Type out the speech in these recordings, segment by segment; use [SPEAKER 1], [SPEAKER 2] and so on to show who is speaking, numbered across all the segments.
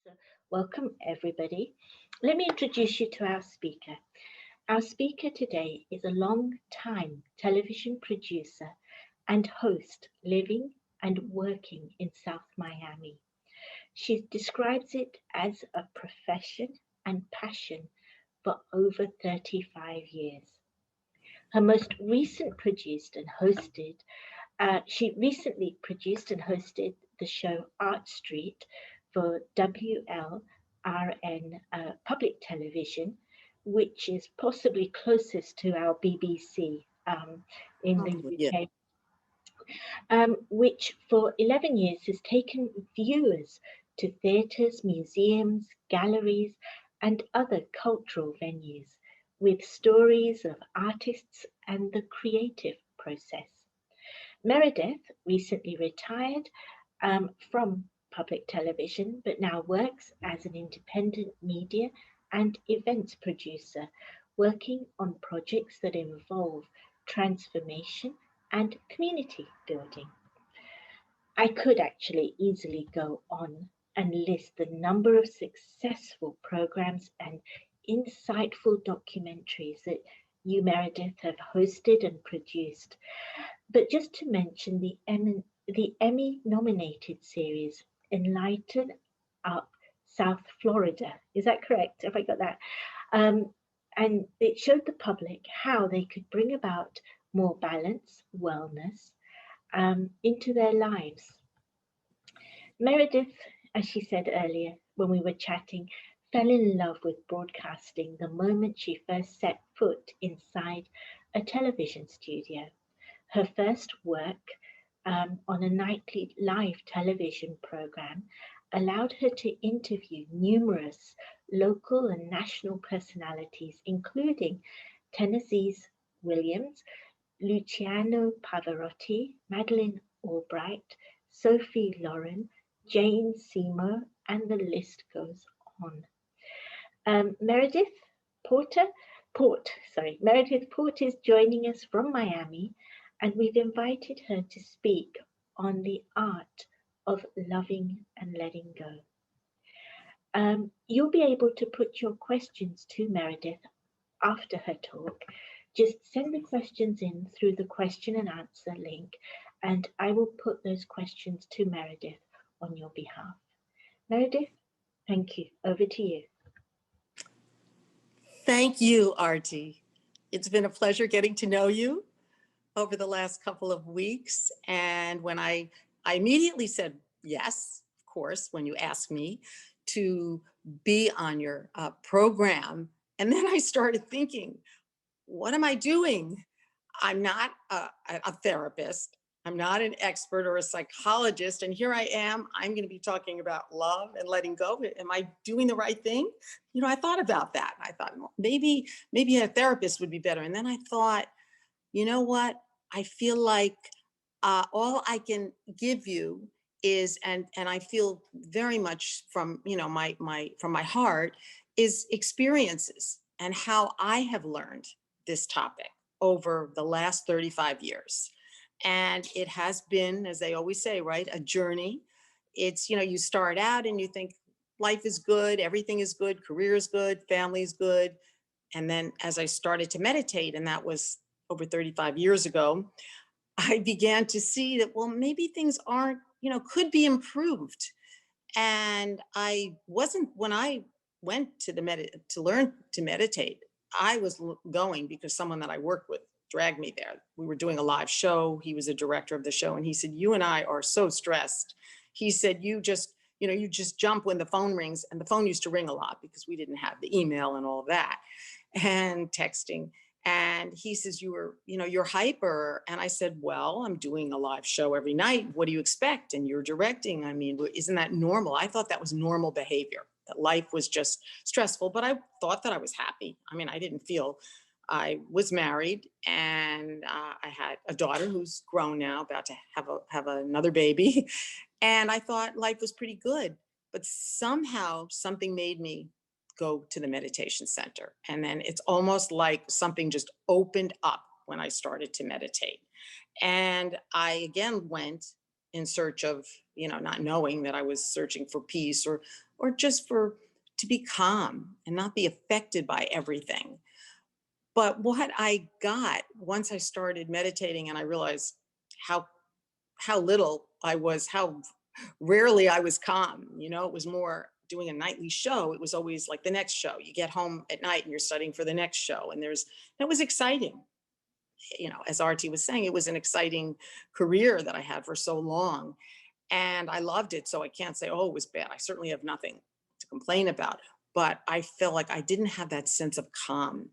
[SPEAKER 1] So, welcome everybody. Let me introduce you to our speaker. Our speaker today is a long-time television producer and host living and working in South Miami. She describes it as a profession and passion for over 35 years. Her most recent produced and hosted She recently produced and hosted the show Art Street for WLRN public television, which is possibly closest to our BBC in the
[SPEAKER 2] Probably, yeah.
[SPEAKER 1] UK, which for 11 years has taken viewers to theatres, museums, galleries, and other cultural venues with stories of artists and the creative process. Meredith recently retired from public television, but now works as an independent media and events producer, working on projects that involve transformation and community building. I could actually easily go on and list the number of successful programs and insightful documentaries that you, Meredith, have hosted and produced. But just to mention the Emmy nominated series Enlighten Up South Florida. Is that correct? Have I got that? And it showed the public how they could bring about more balance, wellness into their lives. Meredith, as she said earlier when we were chatting, fell in love with broadcasting the moment she first set foot inside a television studio. Her first work on a nightly live television program allowed her to interview numerous local and national personalities, including Tennessee's Williams, Luciano Pavarotti, Madeleine Albright, Sophie Loren, Jane Seymour, and the list goes on. Meredith Porter, Meredith Port is joining us from Miami, and we've invited her to speak on the art of loving and letting go. You'll be able to put your questions to Meredith after her talk. Just send the questions in through the question and answer link, and I will put those questions to Meredith on your behalf. Meredith, thank you. Over to you.
[SPEAKER 2] Thank you, Artie. It's been a pleasure getting to know you over the last couple of weeks. And when I immediately said yes, of course, when you asked me to be on your program. And then I started thinking, what am I doing? I'm not a therapist. I'm not an expert or a psychologist. And here I am. I'm going to be talking about love and letting go. Am I doing the right thing? I thought about that. I thought, well, maybe a therapist would be better. And then I thought, you know what? I feel like all I can give you is, and I feel very much from my heart, is experiences and how I have learned this topic over the last 35 years. And it has been, as they always say, right, a journey. It's, you start out and you think life is good, everything is good, career is good, family is good. And then as I started to meditate, and that was over 35 years ago, I began to see that, well, maybe things aren't, could be improved. And when I went to to learn to meditate, I was going because someone that I worked with dragged me there. We were doing a live show. He was a director of the show. And he said, you and I are so stressed. He said, you just jump when the phone rings. And the phone used to ring a lot because we didn't have the email and all that and texting. And he says, you're hyper. And I said, well, I'm doing a live show every night. What do you expect? And you're directing. I mean, isn't that normal? I thought that was normal behavior, that life was just stressful, but I thought that I was happy. I mean, I was married, and I had a daughter who's grown now, about to have another baby. And I thought life was pretty good, but somehow something made me go to the meditation center. And then it's almost like something just opened up when I started to meditate. And I again went in search of, not knowing that I was searching for peace, or just to be calm and not be affected by everything. But what I got once I started meditating and I realized how little I was, how rarely I was calm. It was more doing a nightly show. It was always like the next show. You get home at night and you're studying for the next show. And that was exciting. As Artie was saying, it was an exciting career that I had for so long. And I loved it. So I can't say, oh, it was bad. I certainly have nothing to complain about. But I felt like I didn't have that sense of calm.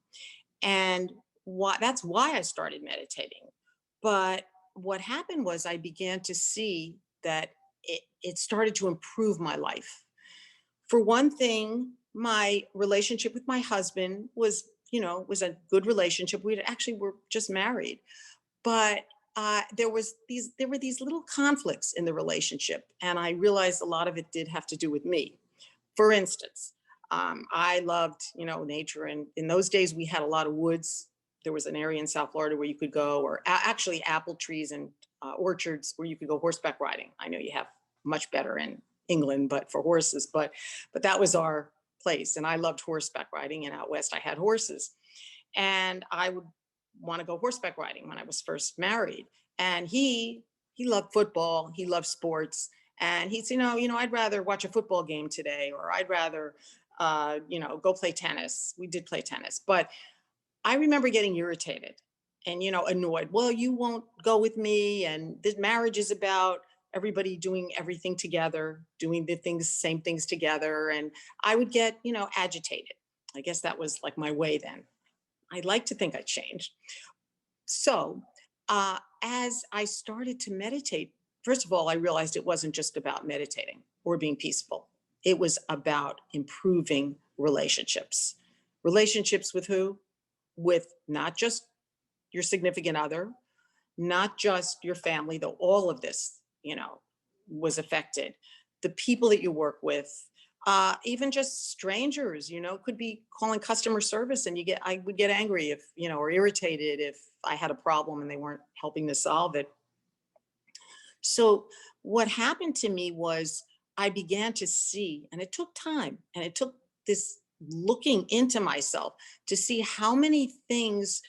[SPEAKER 2] And that's why I started meditating. But what happened was I began to see that it started to improve my life. For one thing, my relationship with my husband was a good relationship. We actually were just married, but there were these little conflicts in the relationship, and I realized a lot of it did have to do with me. For instance, I loved, nature. And in those days, we had a lot of woods. There was an area in South Florida where you could go, or actually apple trees and orchards where you could go horseback riding. I know you have much better in England, but for horses, but that was our place. And I loved horseback riding. And out west, I had horses, and I would want to go horseback riding when I was first married. And he loved football. He loved sports. And he'd say, no, I'd rather watch a football game today, or I'd rather, go play tennis. We did play tennis, but I remember getting irritated and, annoyed. Well, you won't go with me. And this marriage is about everybody doing everything together, doing same things together. And I would get, agitated. I guess that was like my way then. I'd like to think I changed. So, as I started to meditate, first of all, I realized it wasn't just about meditating or being peaceful. It was about improving relationships. Relationships with who? With not just your significant other, not just your family, though all of this, was affected. The people that you work with, even just strangers, could be calling customer service, and I would get angry if, or irritated if I had a problem and they weren't helping to solve it. So what happened to me was I began to see, and it took time, and it took this looking into myself to see how many things,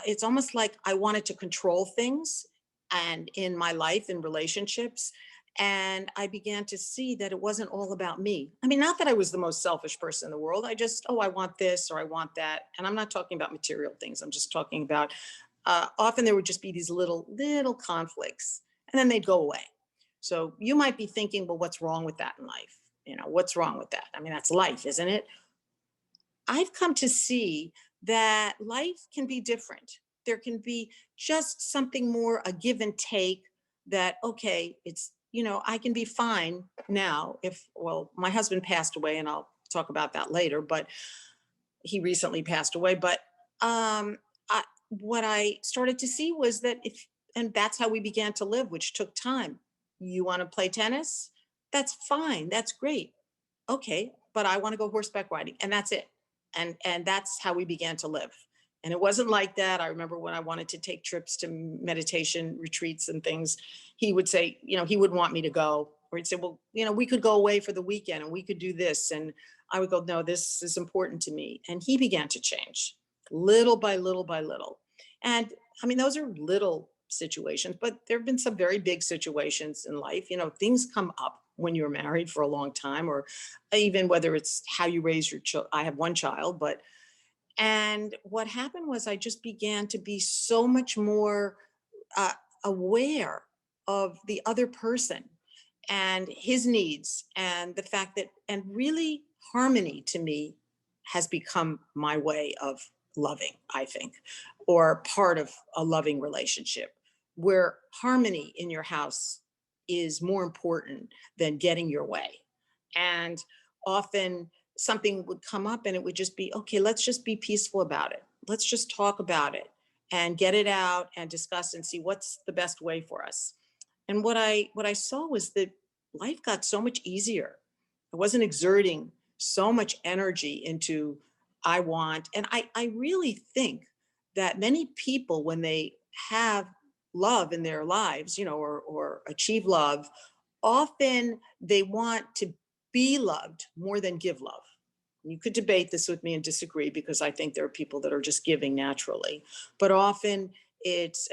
[SPEAKER 2] it's almost like I wanted to control things and in my life, in relationships. And I began to see that it wasn't all about me. I mean, not that I was the most selfish person in the world. I just, oh, I want this or I want that. And I'm not talking about material things. I'm just talking about, often there would just be these little conflicts, and then they'd go away. So you might be thinking, well, what's wrong with that in life? What's wrong with that? I mean, that's life, isn't it? I've come to see that life can be different. There can be just something more, a give and take, that, okay, I can be fine now well, my husband passed away, and I'll talk about that later, but he recently passed away. But what I started to see was that and that's how we began to live, which took time. You want to play tennis? That's fine. That's great. Okay, but I want to go horseback riding, and that's it. And that's how we began to live. And it wasn't like that. I remember when I wanted to take trips to meditation retreats and things, he would say, he would want me to go, or he'd say, well, we could go away for the weekend and we could do this. And I would go, no, this is important to me. And he began to change little by little by little. And I mean, those are little situations, but there have been some very big situations in life. Things come up when you're married for a long time, or even whether it's how you raise your child. I have one child, and what happened was I just began to be so much more uh, aware of the other person and his needs, and the fact that, and really, harmony to me has become my way of loving, I think, or part of a loving relationship, where harmony in your house is more important than getting your way. And often something would come up and it would just be, okay, let's just be peaceful about it. Let's just talk about it and get it out and discuss and see what's the best way for us. And what I saw was that life got so much easier. I wasn't exerting so much energy into I want. And I really think that many people, when they have love in their lives, or achieve love, often they want to be loved more than give love. You could debate this with me and disagree, because I think there are people that are just giving naturally. But often it's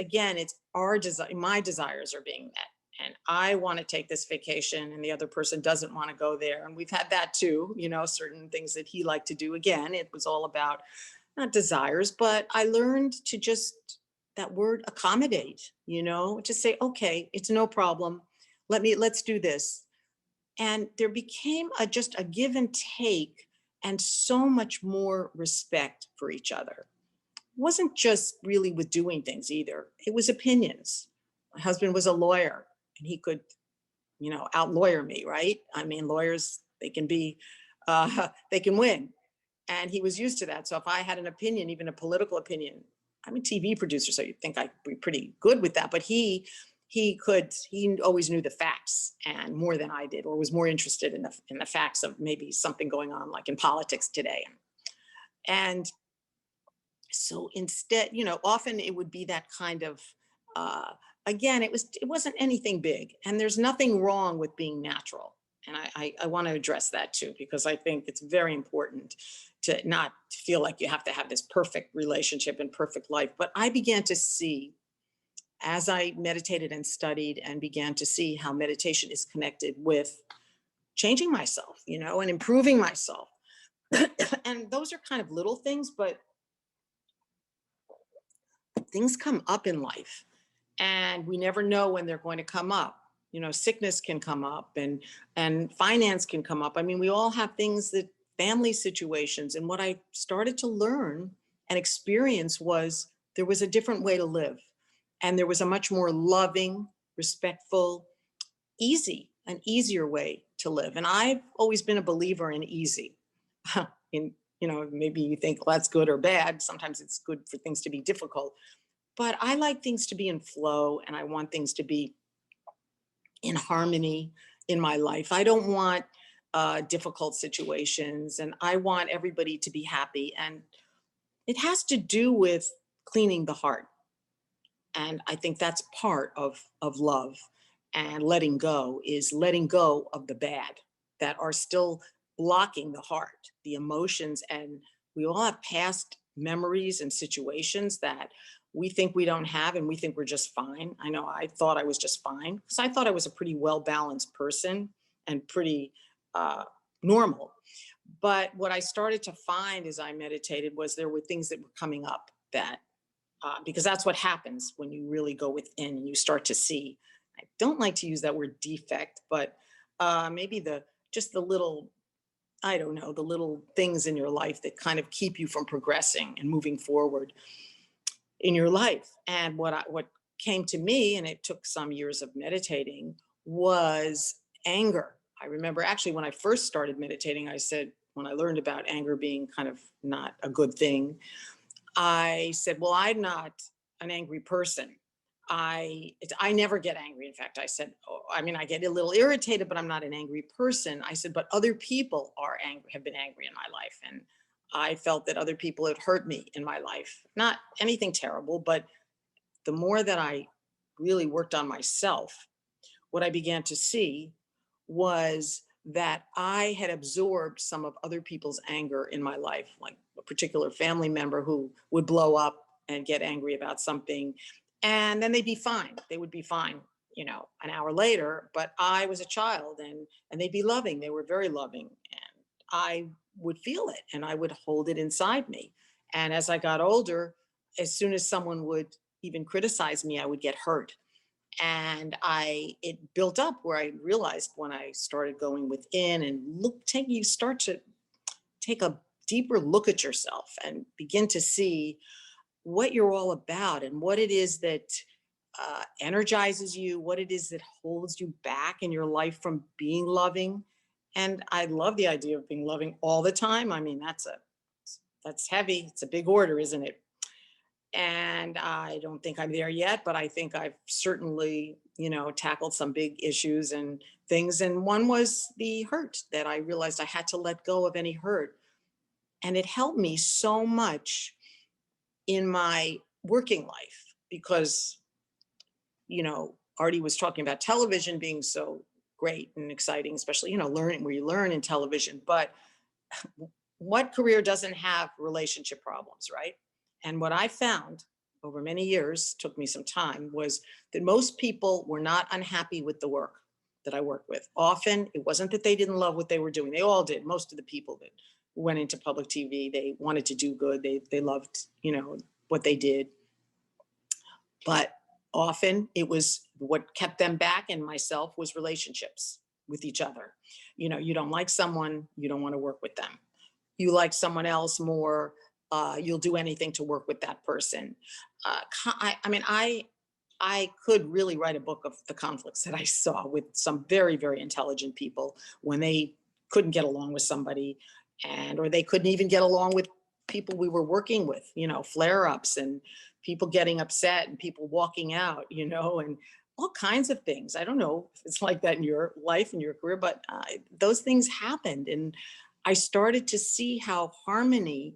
[SPEAKER 2] our desire, my desires are being met. And I want to take this vacation and the other person doesn't want to go there. And we've had that too, certain things that he liked to do. Again, it was all about not desires, but I learned to just, that word accommodate, just say, okay, it's no problem. Let's do this. And there became just a give and take, and so much more respect for each other. It wasn't just really with doing things either. It was opinions. My husband was a lawyer and he could, out lawyer me, right? I mean, lawyers, they can be, they can win. And he was used to that. So if I had an opinion, even a political opinion, I'm a TV producer, so you'd think I'd be pretty good with that. But he always knew the facts, and more than I did, or was more interested in the facts of maybe something going on like in politics today. And so instead, often it would be that kind of, again, it wasn't anything big, and there's nothing wrong with being natural. And I want to address that too, because I think it's very important to not feel like you have to have this perfect relationship and perfect life. But I began to see, as I meditated and studied, and began to see how meditation is connected with changing myself, and improving myself. And those are kind of little things, but things come up in life and we never know when they're going to come up. Sickness can come up, and finance can come up. I mean, we all have things, that family situations. And what I started to learn and experience was there was a different way to live. And there was a much more loving, respectful, an easier way to live. And I've always been a believer in easy. Maybe you think, well, that's good or bad. Sometimes it's good for things to be difficult. But I like things to be in flow, and I want things to be in harmony in my life. I don't want difficult situations, and I want everybody to be happy. And it has to do with cleaning the heart. And I think that's part of love. And letting go is letting go of the bad that are still blocking the heart, the emotions. And we all have past memories and situations that we think we don't have, and we think we're just fine. I know I thought I was just fine, because I thought I was a pretty well-balanced person and pretty normal. But what I started to find as I meditated was there were things that were coming up, that because that's what happens when you really go within and you start to see. I don't like to use that word defect, but maybe just the little, I don't know, the little things in your life that kind of keep you from progressing and moving forward in your life. And what came to me, and it took some years of meditating, was anger. I remember actually when I first started meditating, I said, when I learned about anger being kind of not a good thing, I said, well, I'm not an angry person. I never get angry. In fact, I said, I get a little irritated, but I'm not an angry person. I said, but other people are angry, have been angry in my life. And I felt that other people had hurt me in my life. Not anything terrible, but the more that I really worked on myself, what I began to see was that I had absorbed some of other people's anger in my life, like a particular family member who would blow up and get angry about something, and then they'd be fine. They would be fine, an hour later. But I was a child, and they'd be loving. They were very loving, and I would feel it, and I would hold it inside me. And as I got older, as soon as someone would even criticize me, I would get hurt. And it built up, where I realized, when I started going within and you start to take a deeper look at yourself and begin to see what you're all about, and what it is that energizes you, what it is that holds you back in your life from being loving. And I love the idea of being loving all the time. I mean, that's heavy. It's a big order, isn't it? And I don't think I'm there yet, but I think I've certainly, tackled some big issues and things. And one was the hurt, that I realized I had to let go of any hurt. And it helped me so much in my working life, because Artie was talking about television being so great and exciting, especially, learning where you learn in television. But what career doesn't have relationship problems, right? And what I found over many years, took me some time, was that most people were not unhappy with the work that I worked with. Often it wasn't that they didn't love what they were doing. They all did. Most of the people that went into public TV, they wanted to do good. They loved, what they did. But often it was what kept them back, and myself, was relationships with each other. You don't like someone, you don't want to work with them. You like someone else more, you'll do anything to work with that person. I could really write a book of the conflicts that I saw with some very, very intelligent people when they couldn't get along with somebody, or they couldn't even get along with people we were working with, flare ups and people getting upset and people walking out, and all kinds of things. I don't know if it's like that in your life and your career, but those things happened. And I started to see how harmony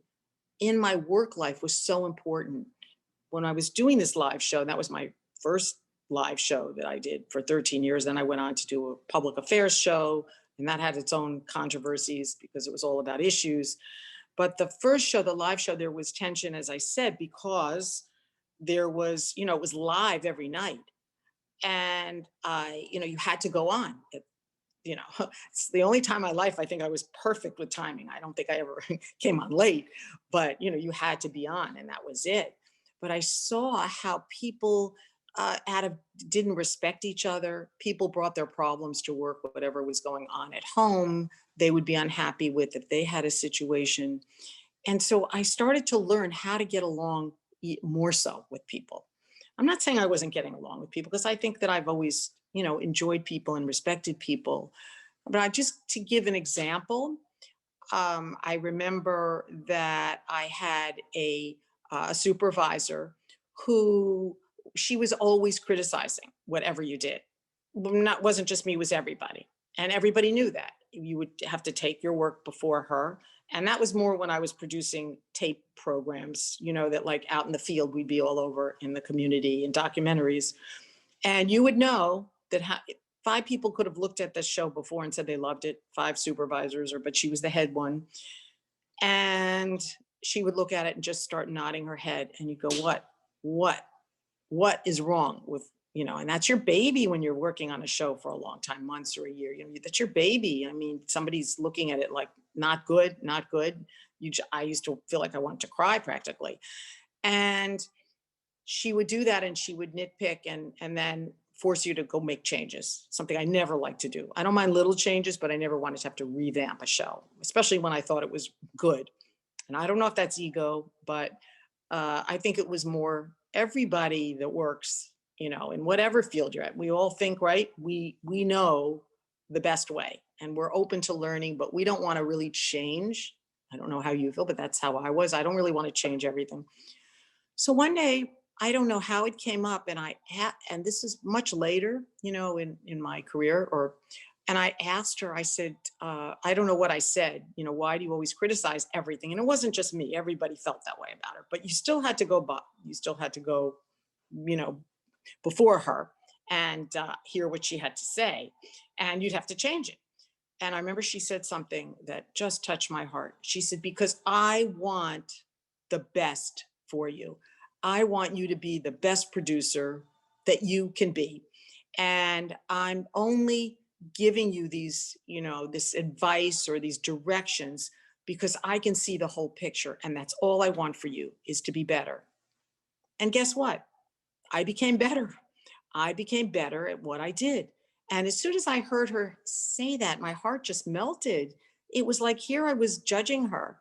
[SPEAKER 2] in my work life was so important. When I was doing this live show, that was my first live show that I did for 13 years. Then I went on to do a public affairs show, and that had its own controversies because it was all about issues. But the first show, the live show, there was tension, as I said, because there was, it was live every night. And you had to go on. It's the only time in my life I think I was perfect with timing. I don't think I ever came on late, but you had to be on, and that was it. But I saw how people didn't respect each other. People brought their problems to work, whatever was going on at home, they would be unhappy with if they had a situation. And so I started to learn how to get along more so with people. I'm not saying I wasn't getting along with people, because I think that I've always, enjoyed people and respected people. But to give an example, I remember that I had a supervisor who, she was always criticizing whatever you did. Wasn't just me, it was everybody. And everybody knew that. You would have to take your work before her. And that was more when I was producing tape programs, that like out in the field, we'd be all over in the community and documentaries. And you would know that 5 people could have looked at the show before and said they loved it, 5 supervisors, but she was the head one. And she would look at it and just start nodding her head. And you go, what is wrong with, and that's your baby when you're working on a show for a long time, months or a year, that's your baby. I mean, somebody's looking at it like, not good, not good. I used to feel like I wanted to cry practically. And she would do that, and she would nitpick and then force you to go make changes, something I never liked to do. I don't mind little changes, but I never wanted to have to revamp a show, especially when I thought it was good. And I don't know if that's ego, but I think it was more everybody that works, in whatever field you're at. We all think, right? We know the best way, and we're open to learning, but we don't want to really change. I don't know how you feel, but that's how I was. I don't really want to change everything. So one day, I don't know how it came up, and and this is much later, in my career, and I asked her, I said, I don't know what I said, why do you always criticize everything? And it wasn't just me, everybody felt that way about her, but you still had to go, before her and hear what she had to say, and you'd have to change it. And I remember she said something that just touched my heart. She said, because I want the best for you. I want you to be the best producer that you can be. And I'm only giving you these, this advice or these directions because I can see the whole picture. And that's all I want for you, is to be better. And guess what? I became better. I became better at what I did. And as soon as I heard her say that, my heart just melted. It was like, here I was judging her.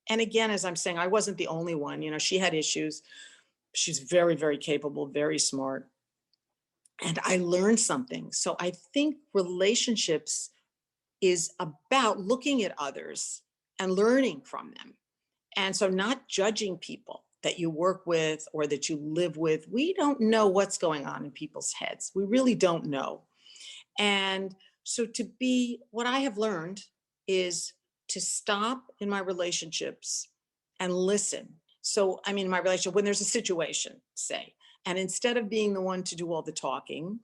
[SPEAKER 2] And again, as I'm saying, I wasn't the only one. She had issues. She's very, very capable, very smart. And I learned something. So I think relationships is about looking at others and learning from them. And so not judging people that you work with or that you live with. We don't know what's going on in people's heads. We really don't know. And so what I have learned is to stop in my relationships and listen. So, I mean, my relationship, when there's a situation, say, And instead of being the one to do all the talking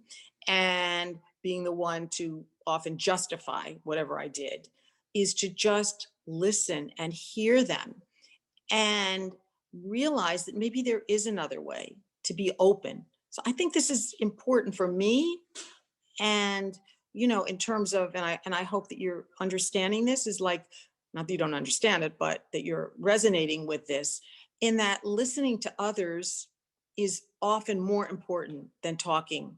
[SPEAKER 2] and being the one to often justify whatever I did, is to just listen and hear them and realize that maybe there is another way, to be open. So I think this is important for me. And, in terms of, and I hope that you're understanding this, is like, not that you don't understand it, but that you're resonating with this, in that listening to others is often more important than talking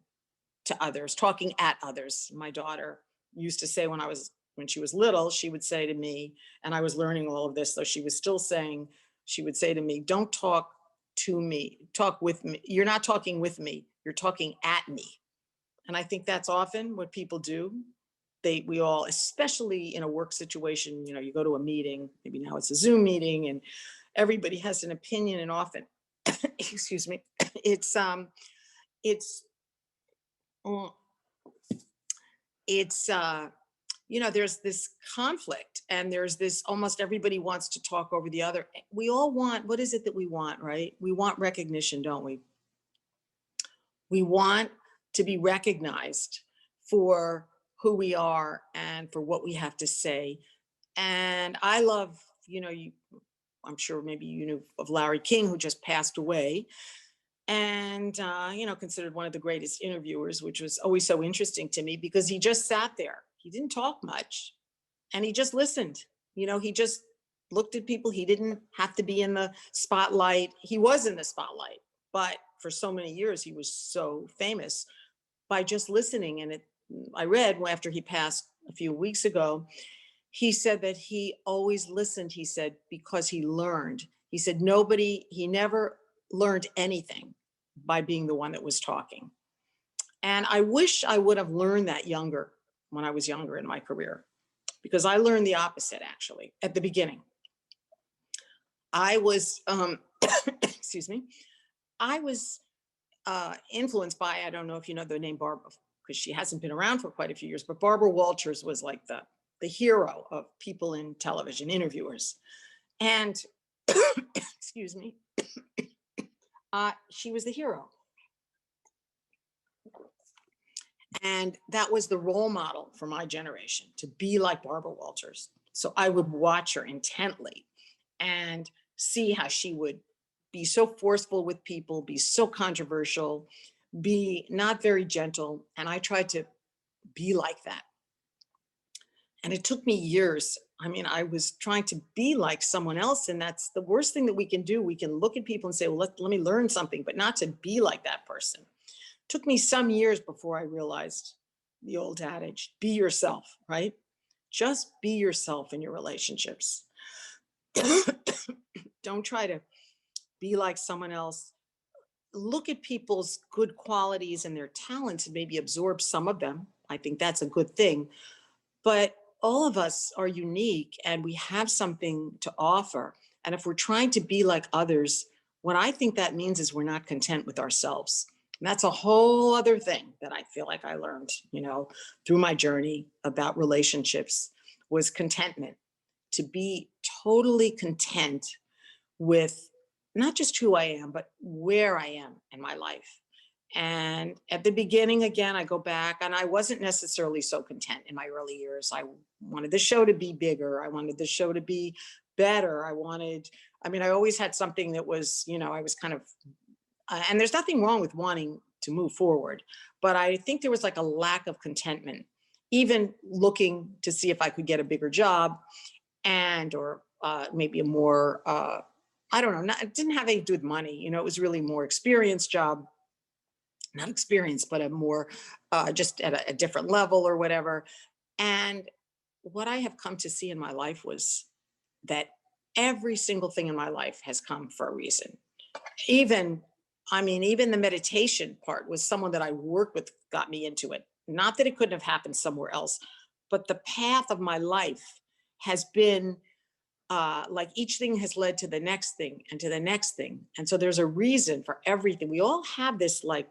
[SPEAKER 2] to others, talking at others. My daughter used to say, when she was little, she would say to me, and I was learning all of this, though she was still saying, she would say to me, don't talk to me, talk with me. You're not talking with me, you're talking at me. And I think that's often what people do. We all, especially in a work situation, you go to a meeting, maybe now it's a Zoom meeting, and everybody has an opinion, and often, excuse me, it's uh, it's there's this conflict, and there's this, almost everybody wants to talk over the other. We all want, what is it that we want, right? We want recognition, don't we? We want to be recognized for who we are and for what we have to say. And I love, I'm sure maybe you knew of Larry King, who just passed away, and considered one of the greatest interviewers, which was always so interesting to me, because he just sat there. He didn't talk much, and he just listened. He just looked at people. He didn't have to be in the spotlight. He was in the spotlight, but for so many years he was so famous by just listening. And I read after he passed a few weeks ago, he said that he always listened, he said, because he learned. He said he never learned anything by being the one that was talking. And I wish I would have learned that when I was younger in my career, because I learned the opposite, actually, at the beginning. I was, excuse me, I was influenced by, I don't know if you know the name Barbara, because she hasn't been around for quite a few years, but Barbara Walters was like the hero of people in television, interviewers. And excuse me, she was the hero. And that was the role model for my generation, to be like Barbara Walters. So I would watch her intently and see how she would be so forceful with people, be so controversial, be not very gentle. And I tried to be like that. And it took me years. I mean, I was trying to be like someone else. And that's the worst thing that we can do. We can look at people and say, well, let me learn something, but not to be like that person. It took me some years before I realized the old adage, be yourself, right? Just be yourself in your relationships. Don't try to be like someone else. Look at people's good qualities and their talents and maybe absorb some of them. I think that's a good thing. But all of us are unique, and we have something to offer. And if we're trying to be like others, what I think that means is we're not content with ourselves. And that's a whole other thing that I feel like I learned, through my journey about relationships, was contentment. To be totally content with not just who I am, but where I am in my life. And at the beginning, again, I go back, and I wasn't necessarily so content in my early years. I wanted the show to be bigger. I wanted the show to be better. I always had something that was, I was kind of, and there's nothing wrong with wanting to move forward, but I think there was like a lack of contentment, even looking to see if I could get a bigger job or maybe a more, I don't know, it didn't have anything to do with money. It was really more experienced job. Not experience, but a more just at a different level or whatever. And what I have come to see in my life was that every single thing in my life has come for a reason. Even the meditation part was someone that I worked with got me into it. Not that it couldn't have happened somewhere else, but the path of my life has been like each thing has led to the next thing and to the next thing. And so there's a reason for everything. We all have this, like,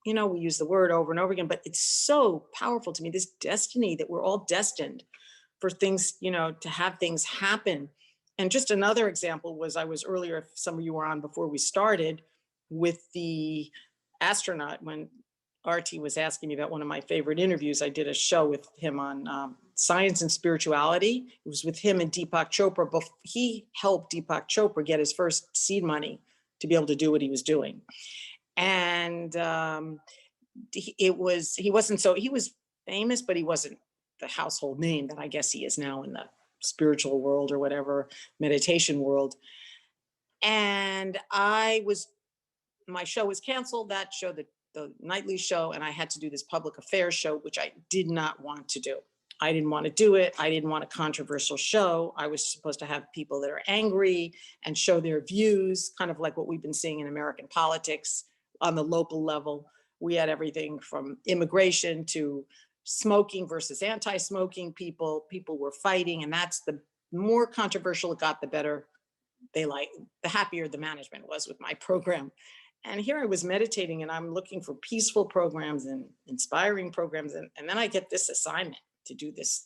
[SPEAKER 2] we use the word over and over again, but it's so powerful to me, this destiny that we're all destined for things, to have things happen. And just another example was, I was earlier, if some of you were on before we started, with the astronaut, when Artie was asking me about one of my favorite interviews, I did a show with him on science and spirituality. It was with him and Deepak Chopra. He helped Deepak Chopra get his first seed money to be able to do what he was doing. And he was famous, but he wasn't the household name that I guess he is now in the spiritual world or whatever, meditation world. And my show was canceled, that show, the nightly show, and I had to do this public affairs show, which I did not want to do. I didn't want to do it. I didn't want a controversial show. I was supposed to have people that are angry and show their views, kind of like what we've been seeing in American politics on the local level. We had everything from immigration to smoking versus anti-smoking people. People were fighting, and that's the more controversial it got, the better the happier the management was with my program. And here I was meditating, and I'm looking for peaceful programs and inspiring programs. And then I get this assignment to do this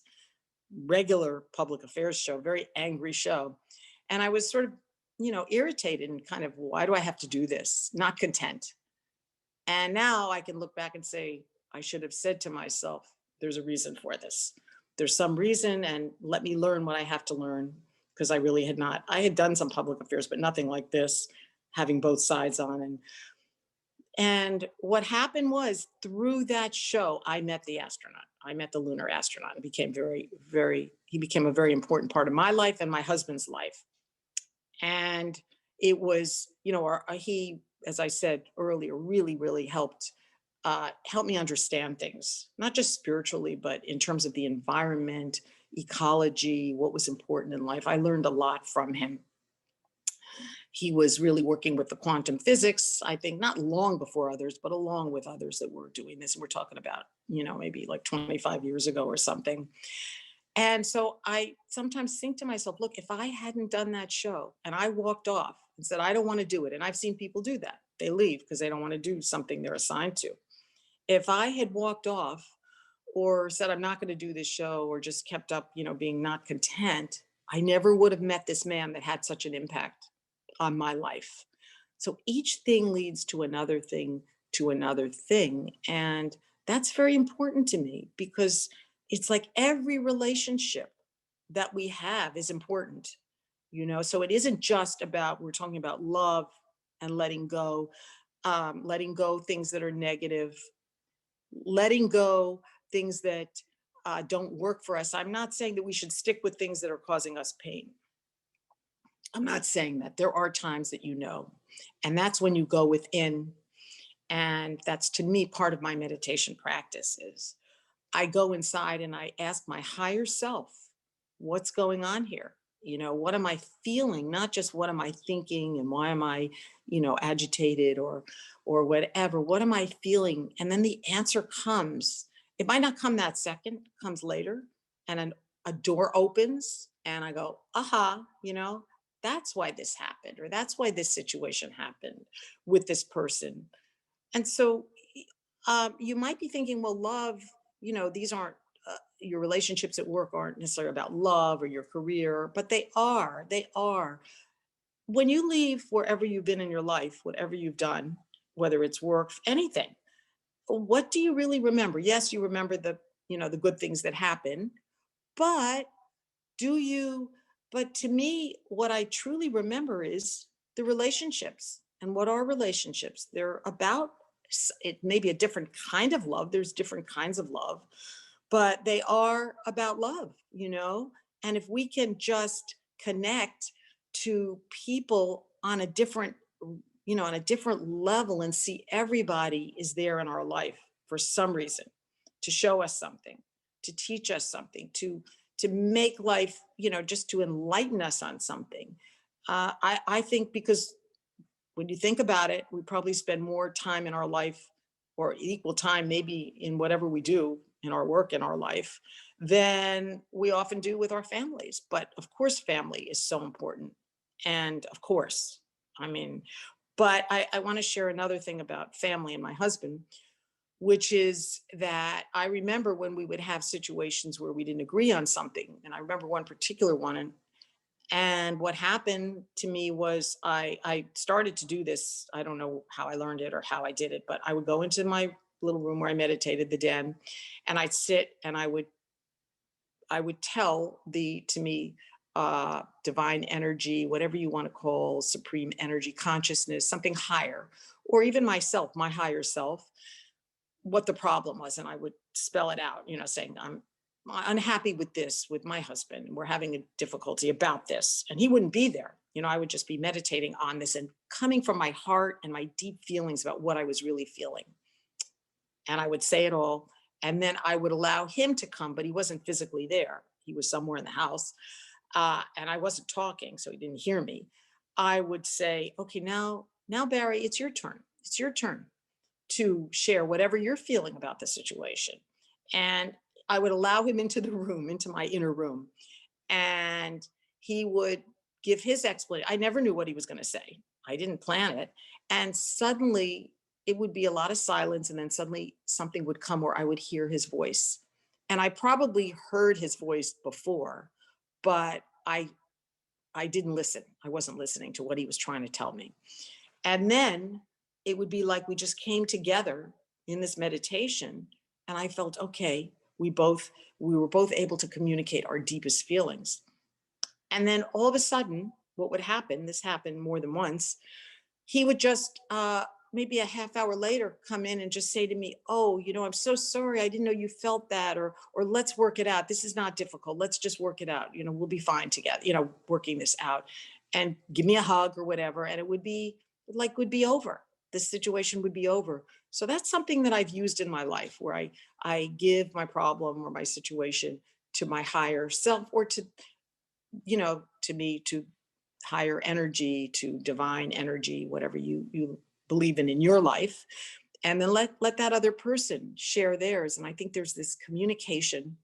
[SPEAKER 2] regular public affairs show, very angry show. And I was sort of, irritated and kind of, why do I have to do this? Not content. And now I can look back and say, I should have said to myself, there's a reason for this. There's some reason, and let me learn what I have to learn, because I really had not. I had done some public affairs, but nothing like this, having both sides on. And what happened was, through that show, I met the astronaut. I met the lunar astronaut, and became he became a very important part of my life and my husband's life. And it was, he, as I said earlier, really, really helped me understand things, not just spiritually, but in terms of the environment, ecology, what was important in life. I learned a lot from him. He was really working with the quantum physics, I think, not long before others, but along with others that were doing this. And we're talking about, maybe like 25 years ago or something. And so I sometimes think to myself, look, if I hadn't done that show and I walked off and said, I don't want to do it. And I've seen people do that. They leave because they don't want to do something they're assigned to. If I had walked off or said, I'm not going to do this show, or just kept up, being not content, I never would have met this man that had such an impact on my life. So each thing leads to another thing, to another thing. And that's very important to me, because it's like every relationship that we have is important, so it isn't just about, we're talking about love and letting go things that are negative, letting go things that don't work for us. I'm not saying that we should stick with things that are causing us pain. I'm not saying that. There are times that and that's when you go within. And that's, to me, part of my meditation practice is I go inside and I ask my higher self, what's going on here? What am I feeling? Not just what am I thinking and why am I, agitated or whatever. What am I feeling? And then the answer comes. It might not come that second, it comes later. And a door opens and I go, aha, that's why this happened, or that's why this situation happened with this person. And so you might be thinking, well, love, these aren't, your relationships at work aren't necessarily about love or your career, but they are. They are. When you leave wherever you've been in your life, whatever you've done, whether it's work, anything, what do you really remember? Yes, you remember the good things that happen, but but to me, what I truly remember is the relationships. And what are relationships? They're about, it may be a different kind of love. There's different kinds of love, but they are about love, And if we can just connect to people on a different, on a different level, and see everybody is there in our life for some reason, to show us something, to teach us something, to make life, just to enlighten us on something. I think, because when you think about it, we probably spend more time in our life, or equal time maybe, in whatever we do in our work, in our life, than we often do with our families. But of course, family is so important. And of course, but I want to share another thing about family and my husband, which is that I remember when we would have situations where we didn't agree on something. And I remember one particular one, And what happened to me was I started to do this. I don't know how I learned it or how I did it, but I would go into my little room where I meditated, the den, and I'd sit and I would tell the, to me, divine energy, whatever you want to call supreme energy, consciousness, something higher, or even myself, my higher self, what the problem was. And I would spell it out, saying, I'm unhappy with this, with my husband. We're having a difficulty about this. And he wouldn't be there. I would just be meditating on this and coming from my heart and my deep feelings about what I was really feeling. And I would say it all. And then I would allow him to come, but he wasn't physically there. He was somewhere in the house. And I wasn't talking, so he didn't hear me. I would say, okay, now, Barry, it's your turn. It's your turn to share whatever you're feeling about the situation. And I would allow him into the room, into my inner room. And he would give his explanation. I never knew what he was going to say. I didn't plan it. And suddenly it would be a lot of silence. And then suddenly something would come where I would hear his voice. And I probably heard his voice before, but I didn't listen. I wasn't listening to what he was trying to tell me. And then it would be like we just came together in this meditation. And I felt, okay, we were both able to communicate our deepest feelings. And then all of a sudden, what would happen, this happened more than once, he would just maybe a half hour later come in and just say to me, oh, I'm so sorry, I didn't know you felt that, or let's work it out, this is not difficult, let's just work it out, we'll be fine together, working this out, and give me a hug or whatever, and it would be over, the situation would be over. So that's something that I've used in my life, where I give my problem or my situation to my higher self, or to me, to higher energy, to divine energy, whatever you believe in your life, and then let that other person share theirs. And I think there's this communication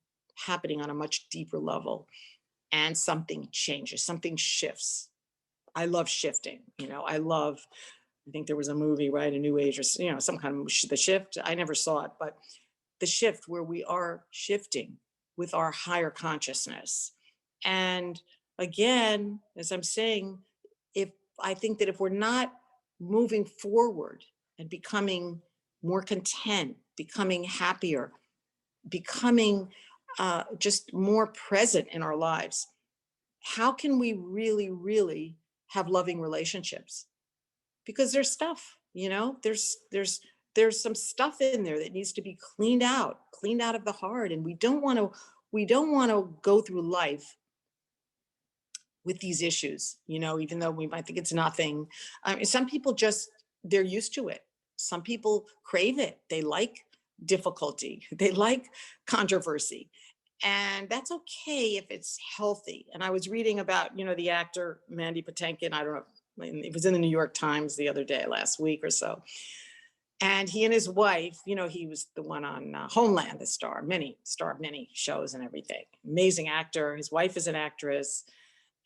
[SPEAKER 2] happening on a much deeper level, and something changes, something shifts. I love shifting. I think there was a movie, right, a New Age, or some kind of the shift. I never saw it, but the shift, where we are shifting with our higher consciousness. And again, as I'm saying, if I think that if we're not moving forward and becoming more content, becoming happier, becoming just more present in our lives, how can we really, really have loving relationships? Because there's stuff, there's some stuff in there that needs to be cleaned out of the heart. And we don't want to go through life with these issues, even though we might think it's nothing. Some people just, they're used to it. Some people crave it. They like difficulty. They like controversy. And that's okay if it's healthy. And I was reading about, the actor Mandy Patinkin. I don't know. It was in the New York Times the other day, last week or so. And he and his wife, he was the one on Homeland, the star of many shows and everything. Amazing actor. His wife is an actress.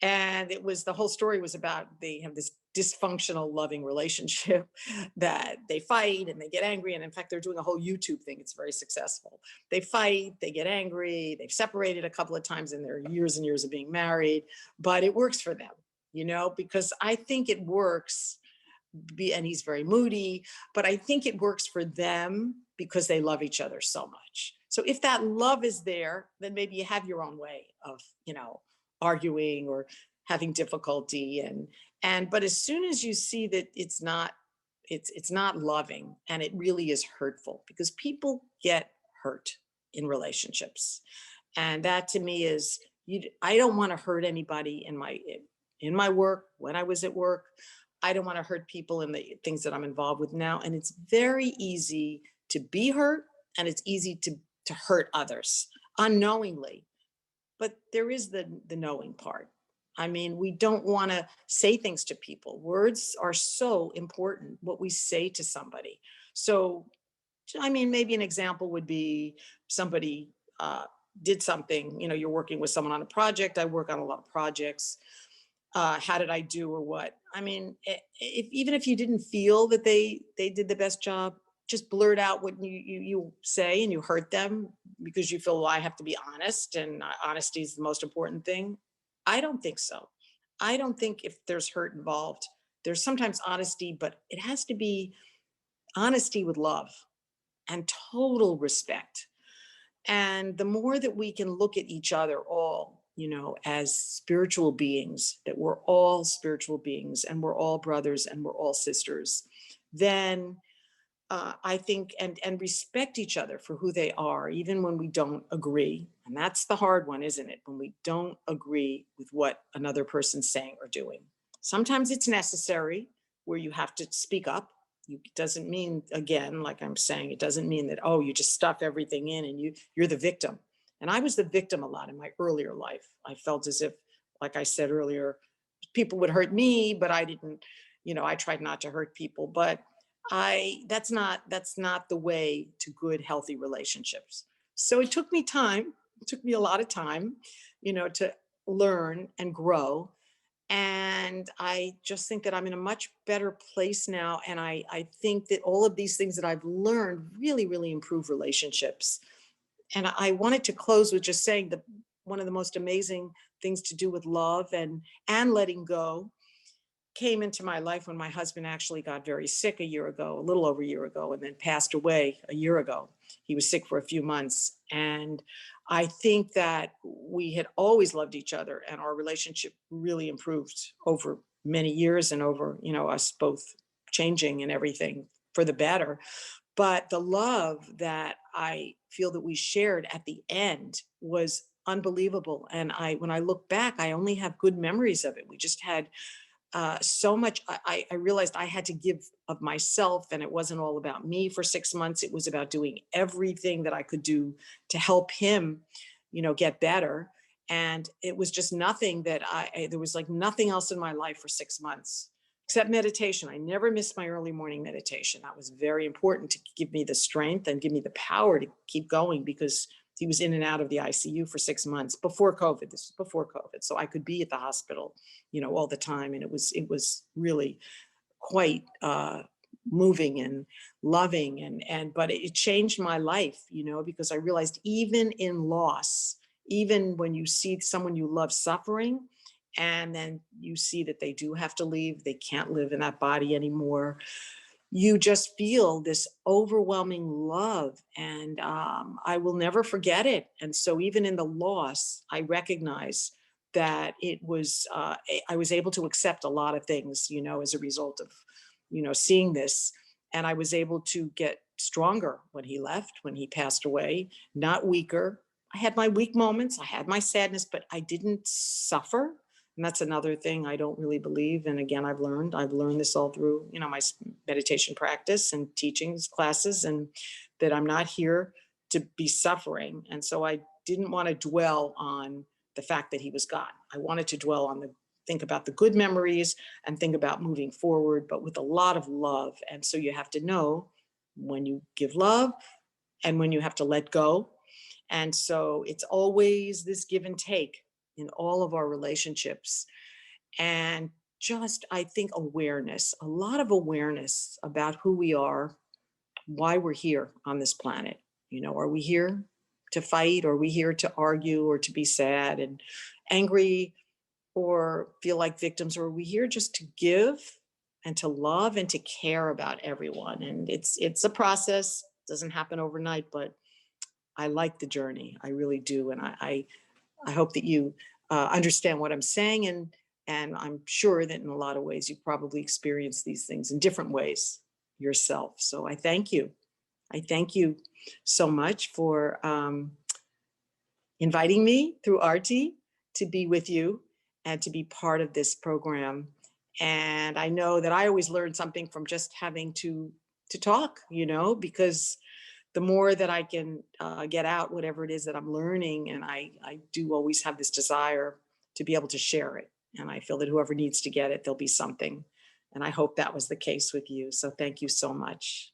[SPEAKER 2] And the whole story was about, they have this dysfunctional loving relationship that they fight and they get angry. And in fact, they're doing a whole YouTube thing. It's very successful. They fight, they get angry, they've separated a couple of times in their years and years of being married, but it works for them, because I think it works. And he's very moody, but I think it works for them because they love each other so much. So if that love is there, then maybe you have your own way of, arguing or having difficulty, but as soon as you see that it's not loving, and it really is hurtful, because people get hurt in relationships, and that to me is, I don't want to hurt anybody in my work, when I was at work. I don't want to hurt people in the things that I'm involved with now. And it's very easy to be hurt, and it's easy to hurt others unknowingly. But there is the knowing part. I mean, we don't want to say things to people. Words are so important, what we say to somebody. So, I mean, maybe an example would be somebody did something, you're working with someone on a project. I work on a lot of projects. How did I do, or what? I mean, even if you didn't feel that they did the best job, just blurt out what you say, and you hurt them because you feel, well, I have to be honest, and honesty is the most important thing. I don't think so. I don't think if there's hurt involved, there's sometimes honesty, but it has to be honesty with love and total respect. And the more that we can look at each other all, as spiritual beings, that we're all spiritual beings and we're all brothers and we're all sisters, then I think, and respect each other for who they are, even when we don't agree. And that's the hard one, isn't it? When we don't agree with what another person's saying or doing. Sometimes it's necessary where you have to speak up. It doesn't mean, again, like I'm saying, it doesn't mean that, oh, you just stuff everything in and you're the victim. And I was the victim a lot in my earlier life. I felt as if, like I said earlier, people would hurt me, but I didn't, I tried not to hurt people. But that's not the way to good, healthy relationships. So it took me time. It took me a lot of time, to learn and grow. And I just think that I'm in a much better place now. And I think that all of these things that I've learned really, really improve relationships. And I wanted to close with just saying that one of the most amazing things to do with love and letting go came into my life when my husband actually got very sick a year ago, a little over a year ago, and then passed away a year ago. He was sick for a few months. And I think that we had always loved each other and our relationship really improved over many years and over, us both changing and everything for the better. But the love that I feel that we shared at the end was unbelievable. And when I look back, I only have good memories of it. We just had so much. I realized I had to give of myself, and it wasn't all about me for 6 months. It was about doing everything that I could do to help him, get better. And it was just nothing that there was like nothing else in my life for 6 months except meditation. I never missed my early morning meditation. That was very important to give me the strength and give me the power to keep going because he was in and out of the ICU for 6 months before COVID. This was before COVID. So I could be at the hospital, all the time. And it was really quite moving and loving. But it changed my life, because I realized even in loss, even when you see someone you love suffering, and then you see that they do have to leave, they can't live in that body anymore, you just feel this overwhelming love. And I will never forget it. And so even in the loss, I recognize that I was able to accept a lot of things, as a result of, seeing this. And I was able to get stronger when he left, when he passed away, not weaker. I had my weak moments, I had my sadness, but I didn't suffer. And that's another thing I don't really believe. And again, I've learned this all through, my meditation practice and teachings classes, and that I'm not here to be suffering. And so I didn't want to dwell on the fact that he was gone. I wanted to dwell on think about the good memories and think about moving forward, but with a lot of love. And so you have to know when you give love and when you have to let go. And so it's always this give and take in all of our relationships. And just, I think, awareness, a lot of awareness about who we are, why we're here on this planet. Are we here to fight? Are we here to argue or to be sad and angry or feel like victims? Or are we here just to give and to love and to care about everyone? And it's a process. It doesn't happen overnight, but I like the journey. I really do. And I hope that you understand what I'm saying. And I'm sure that in a lot of ways, you probably experience these things in different ways yourself. So I thank you. I thank you so much for inviting me through Artie to be with you and to be part of this program. And I know that I always learn something from just having to talk, because the more that I can get out whatever it is that I'm learning, and I do always have this desire to be able to share it. And I feel that whoever needs to get it, there'll be something. And I hope that was the case with you. So thank you so much.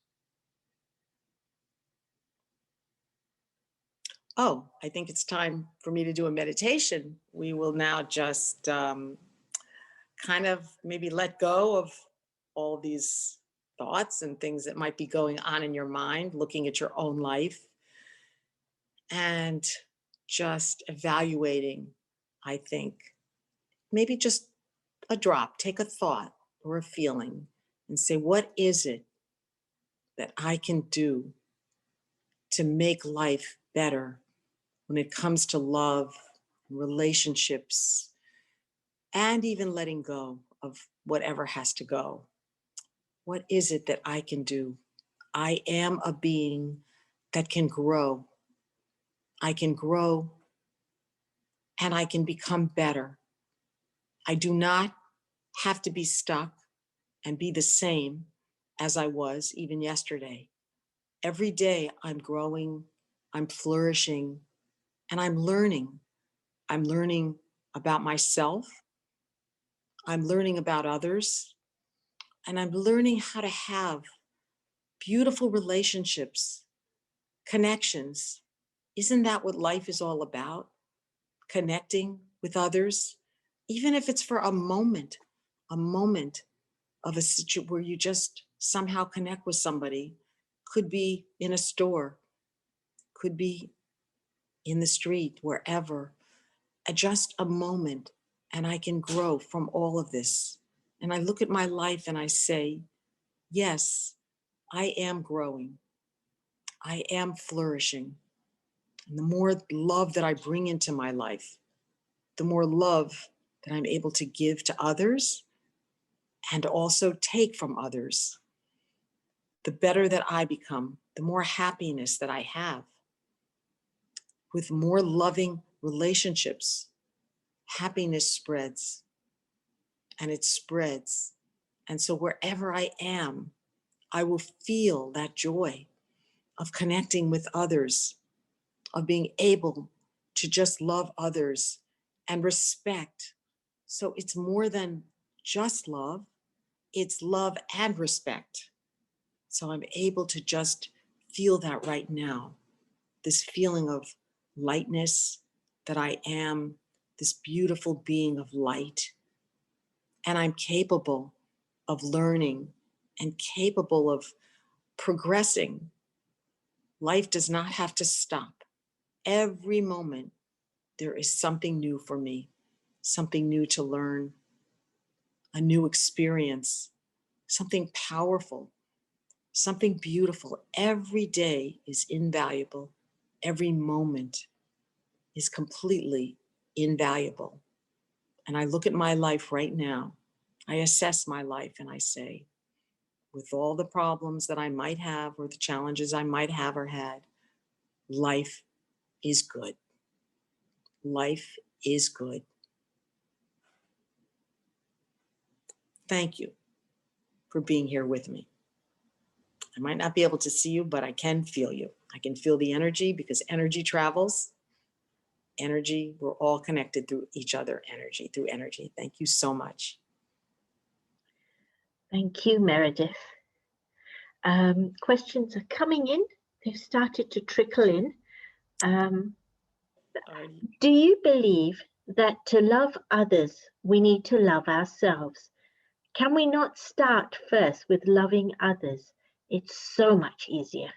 [SPEAKER 2] Oh, I think it's time for me to do a meditation. We will now just kind of maybe let go of all these thoughts and things that might be going on in your mind, looking at your own life and just evaluating, I think, maybe just a drop, take a thought or a feeling and say, what is it that I can do to make life better when it comes to love, relationships, and even letting go of whatever has to go? What is it that I can do? I am a being that can grow. I can grow and I can become better. I do not have to be stuck and be the same as I was even yesterday. Every day I'm growing, I'm flourishing, and I'm learning. I'm learning about myself, I'm learning about others, and I'm learning how to have beautiful relationships, connections. Isn't that what life is all about? Connecting with others, even if it's for a moment of a situation where you just somehow connect with somebody. Could be in a store, could be in the street, wherever. Just a moment, and I can grow from all of this. And I look at my life and I say, yes, I am growing. I am flourishing. And the more love that I bring into my life, the more love that I'm able to give to others and also take from others, the better that I become, the more happiness that I have. With more loving relationships, happiness spreads and it spreads. And so wherever I am, I will feel that joy of connecting with others, of being able to just love others and respect. So it's more than just love, it's love and respect. So I'm able to just feel that right now, this feeling of lightness, that I am this beautiful being of light, and I'm capable of learning and capable of progressing. Life does not have to stop. Every moment, there is something new for me, something new to learn, a new experience, something powerful, something beautiful. Every day is invaluable. Every moment is completely invaluable. And I look at my life right now, I assess my life and I say, with all the problems that I might have or the challenges I might have or had, life is good. Life is good. Thank you for being here with me. I might not be able to see you, but I can feel you. I can feel the energy because energy travels. Energy, we're all connected through each other, energy, through energy. Thank you so much.
[SPEAKER 1] Thank you, Meredith. Questions are coming in. They've started to trickle in. Do you believe that to love others, we need to love ourselves? Can we not start first with loving others? It's so much easier.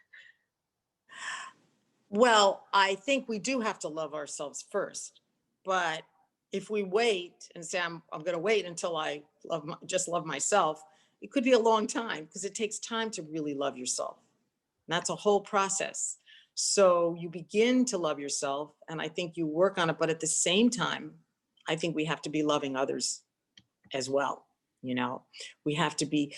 [SPEAKER 2] Well, I think we do have to love ourselves first. But if we wait and say, I'm going to wait until I just love myself, it could be a long time because it takes time to really love yourself. And that's a whole process. So you begin to love yourself, and I think you work on it. But at the same time, I think we have to be loving others as well. You know, we have to be,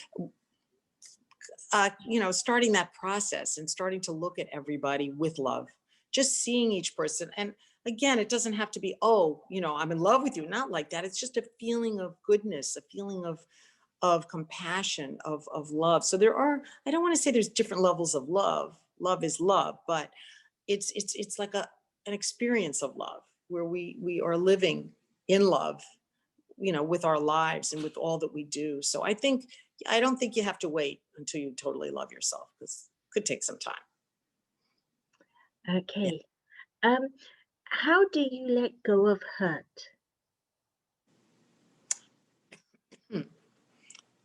[SPEAKER 2] starting that process and starting to look at everybody with love, just seeing each person. And again, it doesn't have to be, I'm in love with you. Not like that. It's just a feeling of goodness, a feeling of compassion, of love. So I don't want to say there's different levels of love. Love is love, but it's like an experience of love where we are living in love, with our lives and with all that we do. So I don't think you have to wait until you totally love yourself, because it could take some time.
[SPEAKER 1] Okay. Yeah. How do you let go of hurt?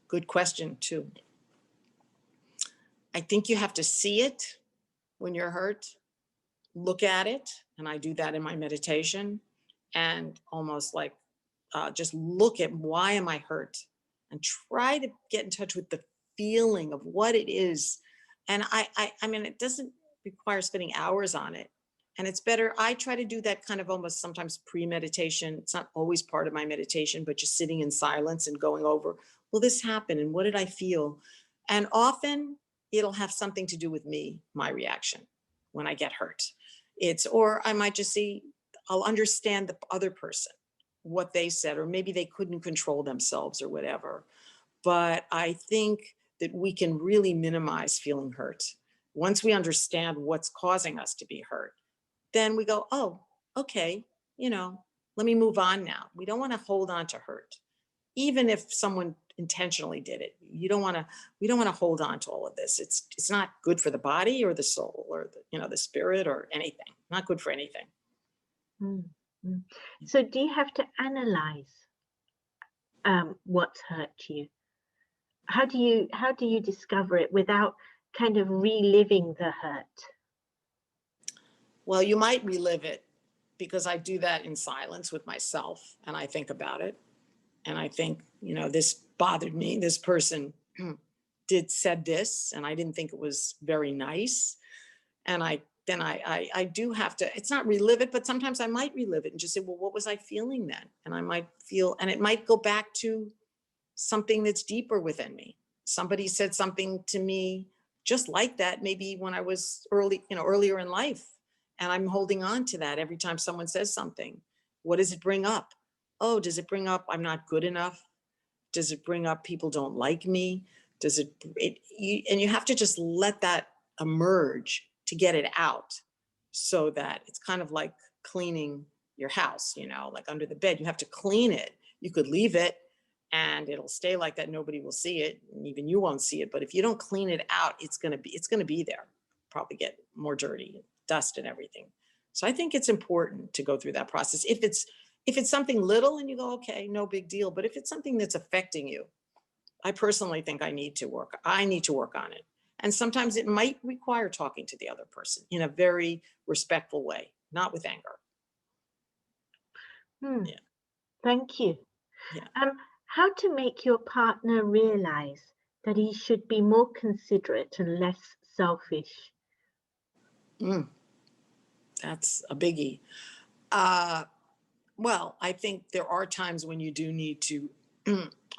[SPEAKER 2] Good question too. I think you have to see it when you're hurt, look at it, and I do that in my meditation, and almost like just look at why am I hurt and try to get in touch with the feeling of what it is. And I mean, it doesn't require spending hours on it. And it's better. I try to do that kind of almost sometimes pre-meditation. It's not always part of my meditation, but just sitting in silence and going over, well, this happened and what did I feel? And often it'll have something to do with me, my reaction when I get hurt. Or I might just see, I'll understand the other person, what they said, or maybe they couldn't control themselves or whatever. But I think that we can really minimize feeling hurt. Once we understand what's causing us to be hurt, then we go, oh, okay, let me move on now. We don't want to hold on to hurt. Even if someone intentionally did it, we don't want to hold on to all of this. It's not good for the body or the soul or the spirit or anything. Not good for anything.
[SPEAKER 1] Mm, mm. So do you have to analyze what's hurt you? How do you discover it without kind of reliving the hurt?
[SPEAKER 2] Well, you might relive it because I do that in silence with myself and I think about it. And I think, this bothered me. This person said this, and I didn't think it was very nice. And I do have to, it's not relive it, but sometimes I might relive it and just say, well, what was I feeling then? And I might feel, and it might go back to something that's deeper within me. Somebody said something to me just like that, maybe when I was earlier in life. And I'm holding on to that every time someone says something. What does it bring up? Oh, does it bring up I'm not good enough? Does it bring up people don't like me? And you have to just let that emerge to get it out, so that it's kind of like cleaning your house, like under the bed. You have to clean it. You could leave it and it'll stay like that. Nobody will see it, and even you won't see it. But if you don't clean it out, it's gonna be there. Probably get more dirty, dust and everything. So I think it's important to go through that process. If it's something little and you go, okay, no big deal. But if it's something that's affecting you, I personally think I need to work on it. And sometimes it might require talking to the other person in a very respectful way, not with anger. Yeah.
[SPEAKER 1] Thank you.
[SPEAKER 2] Yeah.
[SPEAKER 1] How to make your partner realize that he should be more considerate and less selfish?
[SPEAKER 2] That's a biggie. Well, I think there are times when you do need to,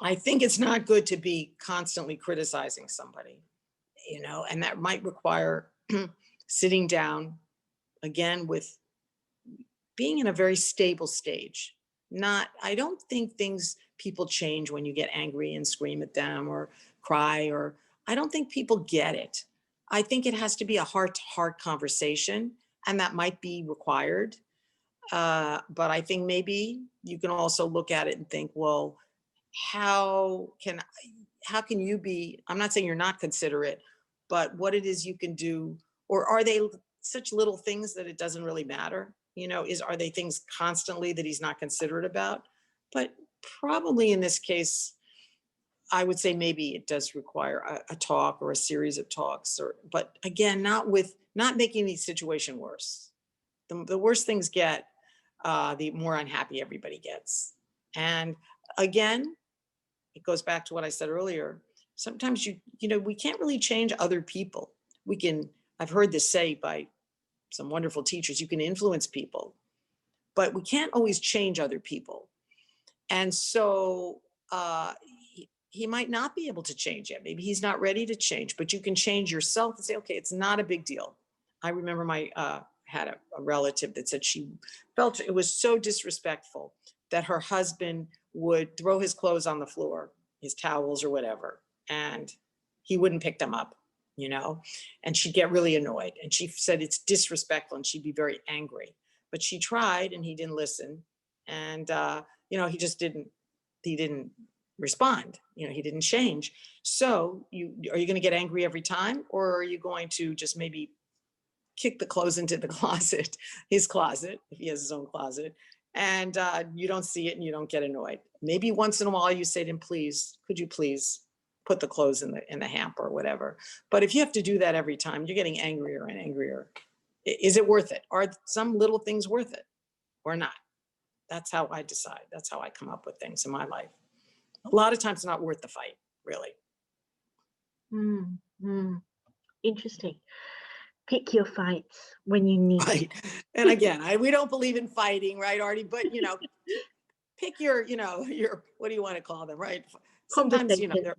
[SPEAKER 2] I think it's not good to be constantly criticizing somebody, and that might require sitting down again with being in a very stable stage. I don't think people change when you get angry and scream at them or cry, or I don't think people get it. I think it has to be a heart to heart conversation, and that might be required. But I think maybe you can also look at it and think, well, how can you be, I'm not saying you're not considerate, but what it is you can do, or are they such little things that it doesn't really matter? Are they things constantly that he's not considerate about? But probably in this case, I would say maybe it does require a talk or a series of talks, but again, not making the situation worse. The worse things get, the more unhappy everybody gets. And again, it goes back to what I said earlier. Sometimes we can't really change other people. I've heard this say by some wonderful teachers, you can influence people, but we can't always change other people. And so he might not be able to change yet. Maybe he's not ready to change, but you can change yourself and say, okay, it's not a big deal. I remember had a relative that said she felt it was so disrespectful that her husband would throw his clothes on the floor, his towels or whatever, and he wouldn't pick them up, and she'd get really annoyed. And she said it's disrespectful and she'd be very angry. But she tried and he didn't listen. And, he didn't respond, he didn't change. So are you going to get angry every time? Or are you going to just maybe kick the clothes into the closet, his closet, if he has his own closet, and you don't see it and you don't get annoyed? Maybe once in a while you say to him, please, could you please put the clothes in the hamper or whatever. But if you have to do that every time, you're getting angrier and angrier. Is it worth it? Are some little things worth it or not? That's how I decide. That's how I come up with things in my life. A lot of times it's not worth the fight, really.
[SPEAKER 1] Mm, mm. Interesting. Pick your fights when you need to.
[SPEAKER 2] Right. And again, we don't believe in fighting, right, Artie? But, pick your, what do you want to call them, right? Sometimes,
[SPEAKER 1] Conversations.
[SPEAKER 2] they're,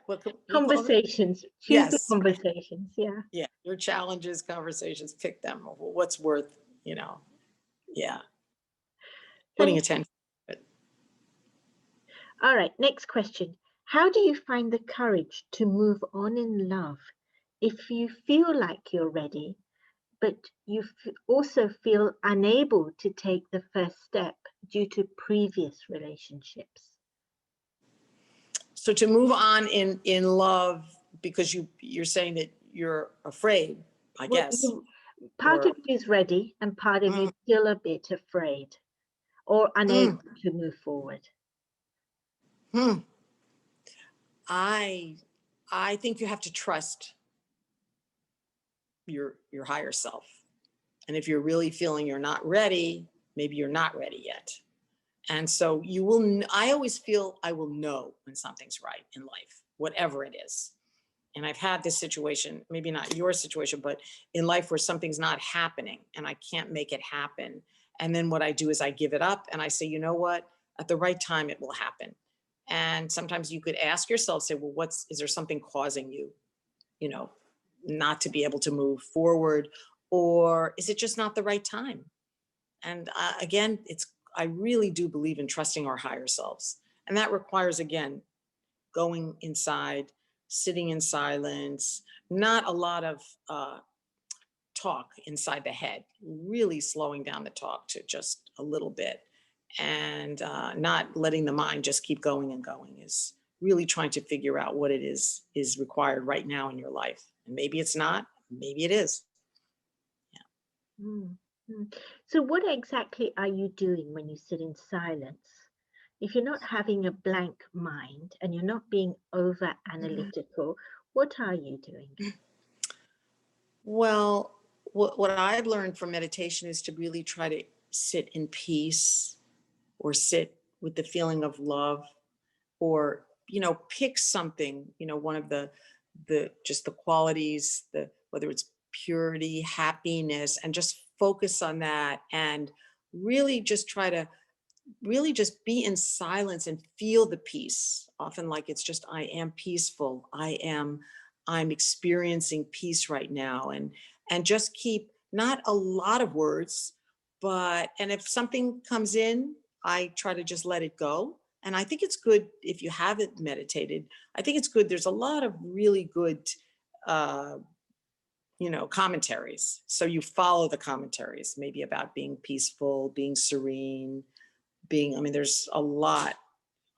[SPEAKER 2] what can you call them?
[SPEAKER 1] Conversations. Choose the
[SPEAKER 2] Yes. Right.
[SPEAKER 1] conversations. Yeah.
[SPEAKER 2] Yeah. Your challenges, conversations, pick them. What's worth, yeah, putting
[SPEAKER 1] Thank
[SPEAKER 2] attention. But
[SPEAKER 1] All right, next question. How do you find the courage to move on in love if you feel like you're ready, but you also feel unable to take the first step due to previous relationships?
[SPEAKER 2] so to move on in love, because you're saying that you're afraid, I
[SPEAKER 1] Well,
[SPEAKER 2] guess,
[SPEAKER 1] part
[SPEAKER 2] or
[SPEAKER 1] of you is ready and part of you
[SPEAKER 2] mm,
[SPEAKER 1] is still a bit afraid or
[SPEAKER 2] mm,
[SPEAKER 1] unable to move forward.
[SPEAKER 2] hmm. I I think you have to trust your higher self. And if you're really feeling you're not ready, maybe you're not ready yet. And so I always feel I will know when something's right in life, whatever it is. And I've had this situation, maybe not your situation, but in life where something's not happening and I can't make it happen. And then what I do is I give it up and I say, you know what? At the right time, it will happen. And sometimes you could ask yourself, say, well, is there something causing you, you know, not to be able to move forward? Or is it just not the right time? And again, I really do believe in trusting our higher selves. And that requires, again, going inside, sitting in silence, not a lot of talk inside the head, really slowing down the talk to just a little bit, and not letting the mind just keep going and going, is really trying to figure out what it is required right now in your life. And maybe it's not, maybe it is.
[SPEAKER 1] Mm, mm. So, what exactly are you doing when you sit in silence? If you're not having a blank mind and you're not being over
[SPEAKER 2] Yeah.
[SPEAKER 1] analytical, what are you doing?
[SPEAKER 2] Well, what I've learned from meditation is to really try to sit in peace, or sit with the feeling of love, or pick something, one of the just the qualities, the whether it's purity, happiness, and just focus on that, and really just try to really just be in silence and feel the peace. Often, like, it's just, I am peaceful, I'm experiencing peace right now. And just keep, not a lot of words, and if something comes in, I try to just let it go. And I think it's good, if you haven't meditated, I think it's good, there's a lot of really good uh commentaries, so you follow the commentaries, maybe about being peaceful, being serene, I mean, there's a lot.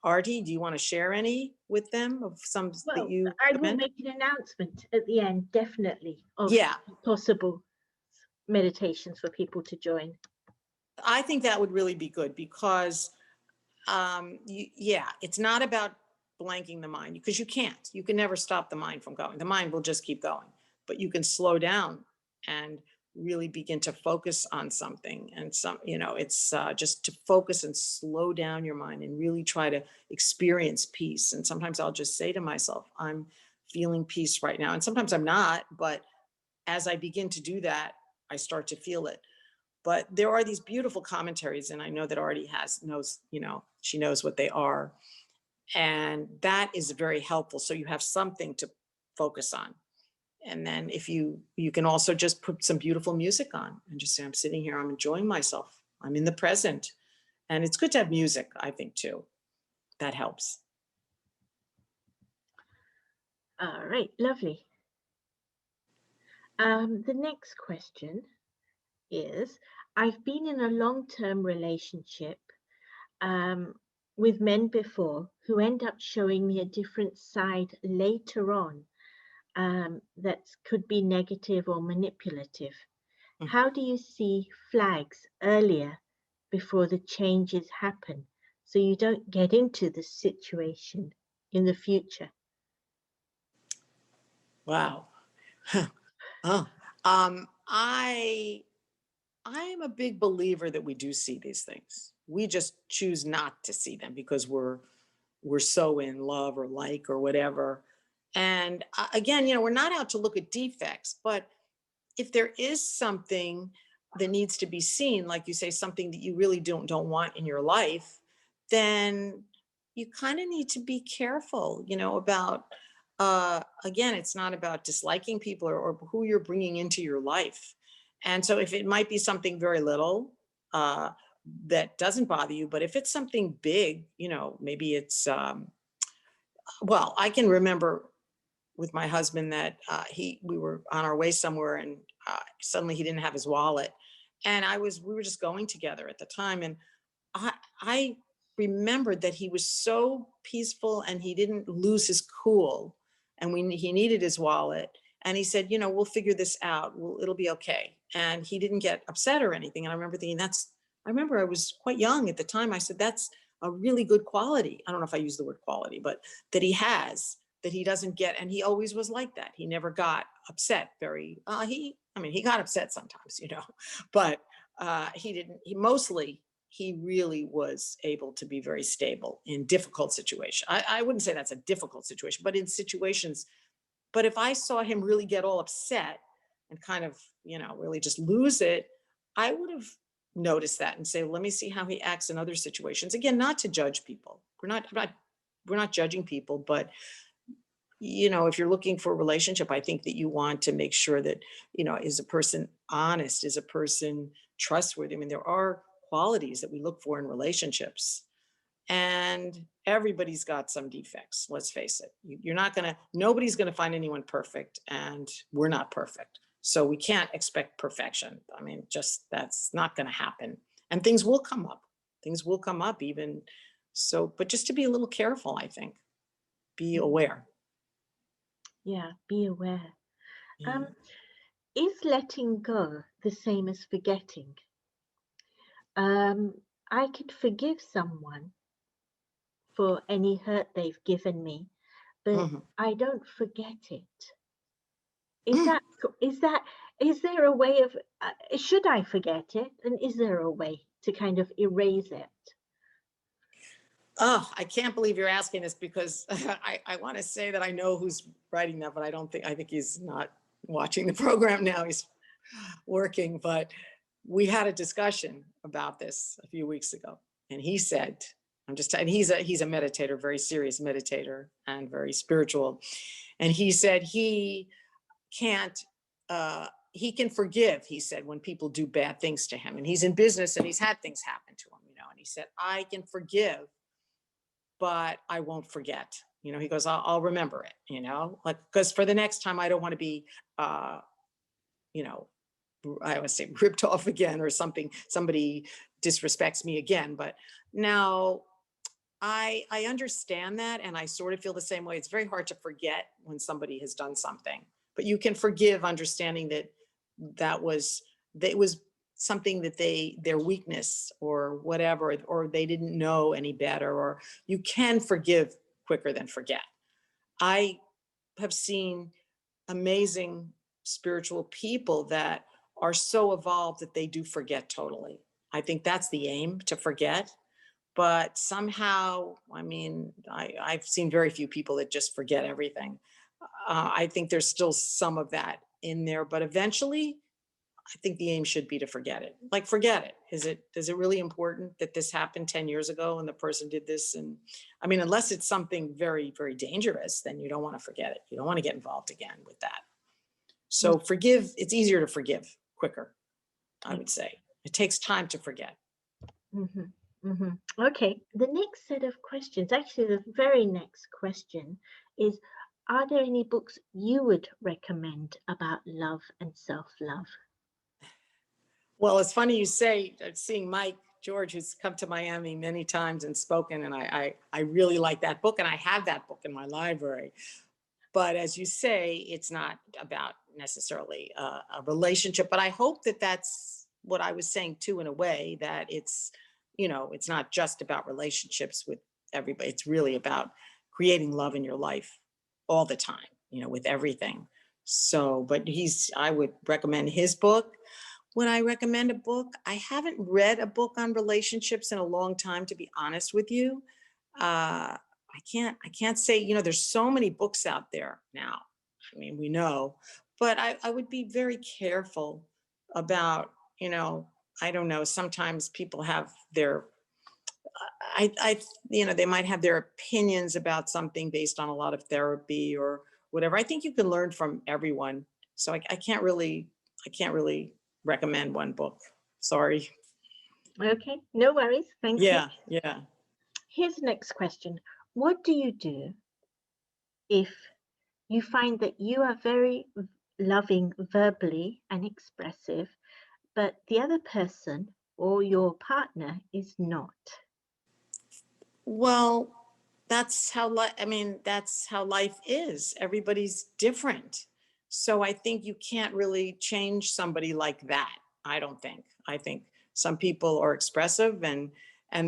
[SPEAKER 2] Artie, do you want to share any with them, of some that
[SPEAKER 1] Well,
[SPEAKER 2] you
[SPEAKER 1] I will
[SPEAKER 2] recommend?
[SPEAKER 1] make an announcement at the end, definitely, of
[SPEAKER 2] Yeah,
[SPEAKER 1] possible meditations for people to join.
[SPEAKER 2] I think that would really be good, because yeah, it's not about blanking the mind, because you can never stop the mind from going. The mind will just keep going, but you can slow down and really begin to focus on something. And it's just to focus and slow down your mind and really try to experience peace. And sometimes I'll just say to myself, I'm feeling peace right now, and sometimes I'm not, but as I begin to do that, I start to feel it. But there are these beautiful commentaries, and I know that Artie knows, she knows what they are. And that is very helpful. So you have something to focus on. And then if you can also just put some beautiful music on and just say, I'm sitting here, I'm enjoying myself, I'm in the present. And it's good to have music, I think, too. That helps.
[SPEAKER 1] All right, lovely. The next question is, I've been in a long-term relationship um, with men before who end up showing me a different side later on, that could be negative or manipulative.
[SPEAKER 2] Mm.
[SPEAKER 1] How do you see flags earlier before the changes happen so you don't get into the situation in the future?
[SPEAKER 2] Wow. Oh, I I am a big believer that we do see these things. We just choose not to see them because we're so in love or like or whatever. And again, we're not out to look at defects, but if there is something that needs to be seen, like you say, something that you really don't want in your life, then you kind of need to be careful, about again, it's not about disliking people or who you're bringing into your life. And so if it might be something very little uh, that doesn't bother you, but if it's something big, maybe it's well, I can remember with my husband that we were on our way somewhere, and suddenly he didn't have his wallet, and we were just going together at the time, and I remembered that he was so peaceful and he didn't lose his cool, and he needed his wallet, and he said, we'll figure this out, it'll be okay, and he didn't get upset or anything. And I remember thinking, I remember I was quite young at the time. I said, that's a really good quality. I don't know if I use the word quality, but that he has, that he doesn't get. And he always was like that. He never got upset he got upset sometimes, but he didn't, he really was able to be very stable in difficult situations. I wouldn't say that's a difficult situation, but in situations. But if I saw him really get all upset and kind of, really just lose it, I would have noticed that and say, let me see how he acts in other situations. Again, not to judge people. We're not judging people, but if you're looking for a relationship, I think that you want to make sure that, is a person honest, is a person trustworthy. I mean, there are qualities that we look for in relationships, and everybody's got some defects. Let's face it. Nobody's going to find anyone perfect, and we're not perfect. So we can't expect perfection. I mean, that's not going to happen. And things will come up. Things will come up even so, but just to be a little careful, I think. Be aware.
[SPEAKER 1] Yeah, be aware.
[SPEAKER 2] Yeah.
[SPEAKER 1] Is letting go the same as forgetting? I could forgive someone for any hurt they've given me, but
[SPEAKER 2] Mhm.
[SPEAKER 1] I don't forget it. Is that is there a way of should I forget it, and is there a way to kind of erase it?
[SPEAKER 2] Oh, I can't believe you're asking this because I want to say that I know who's writing that, but I think he's not watching the program now. He's working, but we had a discussion about this a few weeks ago. And he said, and he's a meditator, very serious meditator and very spiritual. And he said can't, he can forgive, he said, when people do bad things to him. And he's in business and he's had things happen to him, and he said, I can forgive, but I won't forget. He goes, I'll remember it, like, because for the next time, I don't want to be, you know, I always say ripped off again or something, somebody disrespects me again. But now I understand that. And I sort of feel the same way. It's very hard to forget when somebody has done something, but you can forgive, understanding that that it was something that their weakness or whatever, or they didn't know any better, or you can forgive quicker than forget. I have seen amazing spiritual people that are so evolved that they do forget totally. I think that's the aim, to forget. But somehow, I mean, I've seen very few people that just forget everything. I think there's still some of that in there, but eventually, I think the aim should be to forget it. Like, forget it. Is it really important that this happened 10 years ago and the person did this? And I mean, unless it's something very, very dangerous, then you don't want to forget it. You don't want to get involved again with that. So forgive, it's easier to forgive quicker, I would say. It takes time to forget.
[SPEAKER 1] Mm-hmm. Mm-hmm. Okay, the next set of questions, actually, the very next question is: are there any books you would recommend about love and self-love?
[SPEAKER 2] Well, it's funny you say, seeing Mike George, who's come to Miami many times and spoken, and I really like that book, and I have that book in my library. But as you say, it's not about necessarily a relationship. But I hope that that's what I was saying too, in a way, that it's not just about relationships with everybody. It's really about creating love in your life all the time, with everything. So, but I would recommend his book. Would I recommend a book? I haven't read a book on relationships in a long time, to be honest with you. I can't say, there's so many books out there now. I mean, we know, but I would be very careful about, I don't know, sometimes people have their they might have their opinions about something based on a lot of therapy or whatever. I think you can learn from everyone. So I can't really recommend one book. Sorry.
[SPEAKER 1] Okay, no worries. Thank you.
[SPEAKER 2] Yeah, yeah.
[SPEAKER 1] Here's the next question. What do you do if you find that you are very loving verbally and expressive, but the other person or your partner is not?
[SPEAKER 2] Well, that's how life is. Everybody's different. So I think you can't really change somebody like that. I don't think. I think some people are expressive and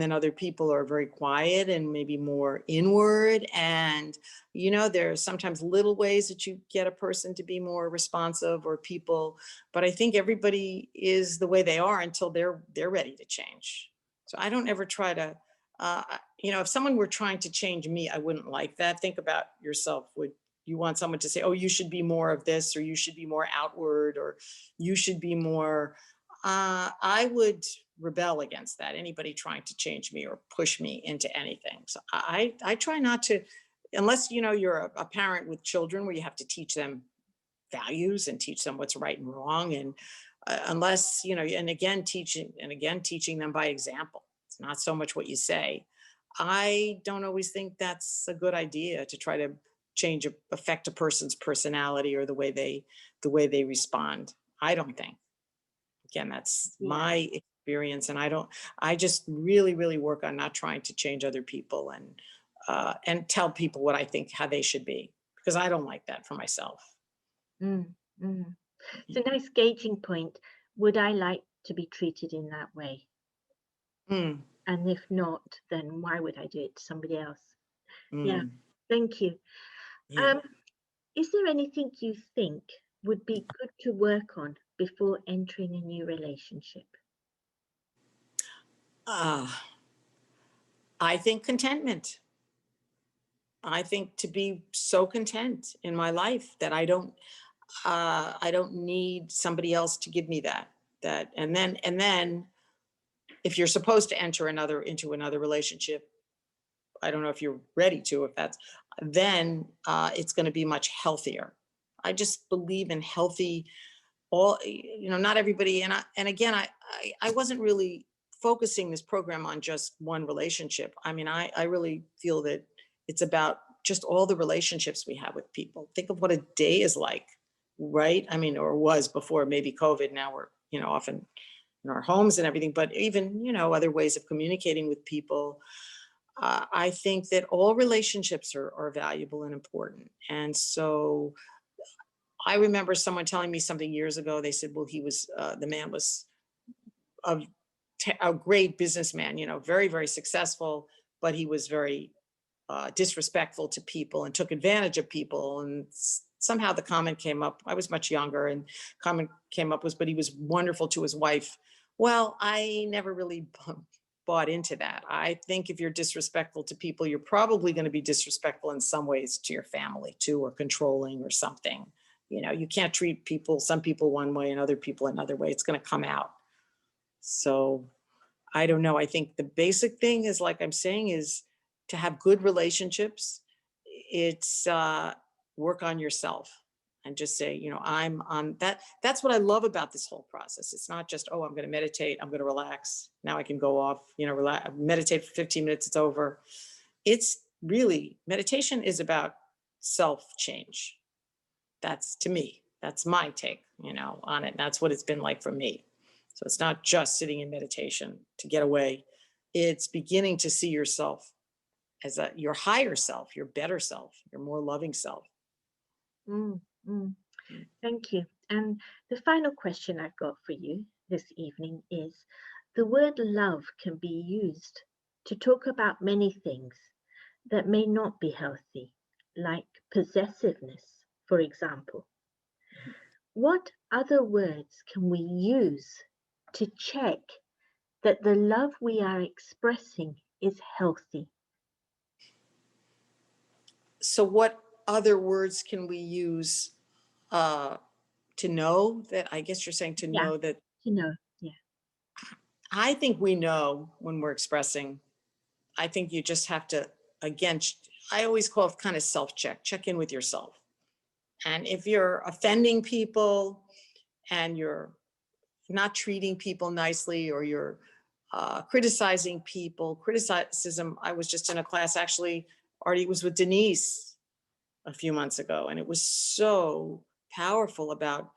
[SPEAKER 2] then other people are very quiet and maybe more inward. And there's sometimes little ways that you get a person to be more responsive or people, but I think everybody is the way they are until they're ready to change. So I don't ever try to uh, if someone were trying to change me, I wouldn't like that. Think about yourself. Would you want someone to say, oh, you should be more of this, or you should be more outward, or you should be more? I would rebel against that. Anybody trying to change me or push me into anything. So I try not to, unless you're a parent with children where you have to teach them values and teach them what's right and wrong, and unless and again teaching them by example. It's not so much what you say. I don't always think that's a good idea to try to affect a person's personality or the way they respond. I don't think. Again, that's
[SPEAKER 1] Yeah.
[SPEAKER 2] my experience, and I just really really work on not trying to change other people and tell people what I think how they should be, because I don't like that for myself.
[SPEAKER 1] Mm, mm. It's a nice gauging point. Would I like to be treated in that way?
[SPEAKER 2] Mm,
[SPEAKER 1] And if not, then why would I do it to somebody else? Yeah,
[SPEAKER 2] mm,
[SPEAKER 1] thank you.
[SPEAKER 2] yeah.
[SPEAKER 1] Um, is there anything you think would be good to work on before entering a new relationship?
[SPEAKER 2] Uh, I think contentment. I think to be so content in my life that I don't need somebody else to give me that. And then if you're supposed to enter into another relationship, I don't know if you're ready to, if that's, then it's going to be much healthier. I just believe in healthy, not everybody. And again, I wasn't really focusing this program on just one relationship. I mean, I really feel that it's about just all the relationships we have with people. Think of what a day is like, right? I mean, or was before maybe COVID. Now we're, often in our homes and everything, but even, other ways of communicating with people. I think that all relationships are valuable and important. And so I remember someone telling me something years ago. They said, well, the man was a, a great businessman, very, very successful, but he was very disrespectful to people and took advantage of people. And somehow the comment came up. I was much younger, and comment came up was, but he was wonderful to his wife. Well, I never really bought into that. I think if you're disrespectful to people, you're probably going to be disrespectful in some ways to your family too, or controlling or something. You can't treat some people one way and other people another way. It's going to come out. So I don't know. I think the basic thing is, like I'm saying, is to have good relationships. It's work on yourself and just say, I'm on that. That's what I love about this whole process. It's not just, oh, I'm going to meditate, I'm going to relax. Now I can go off, relax, meditate for 15 minutes, it's over. It's really, meditation is about self change. That's, to me, that's my take, on it. That's what it's been like for me. So it's not just sitting in meditation to get away. It's beginning to see yourself as your higher self, your better self, your more loving self.
[SPEAKER 1] Mm, mm. Thank you. And the final question I've got for you this evening is, the word love can be used to talk about many things that may not be healthy, like possessiveness, for example. What other words can we use to check that the love we are expressing is healthy?
[SPEAKER 2] So what other words can we use uh, to know that? I guess you're saying to
[SPEAKER 1] Yeah,
[SPEAKER 2] know that.
[SPEAKER 1] to know. Yeah.
[SPEAKER 2] I think we know when we're expressing. I think you just have to, again, I always call it kind of self-check, check in with yourself. And if you're offending people and you're not treating people nicely, or you're criticizing people, criticism. I was just in a class, actually, Artie, was with Denise a few months ago, and it was so powerful about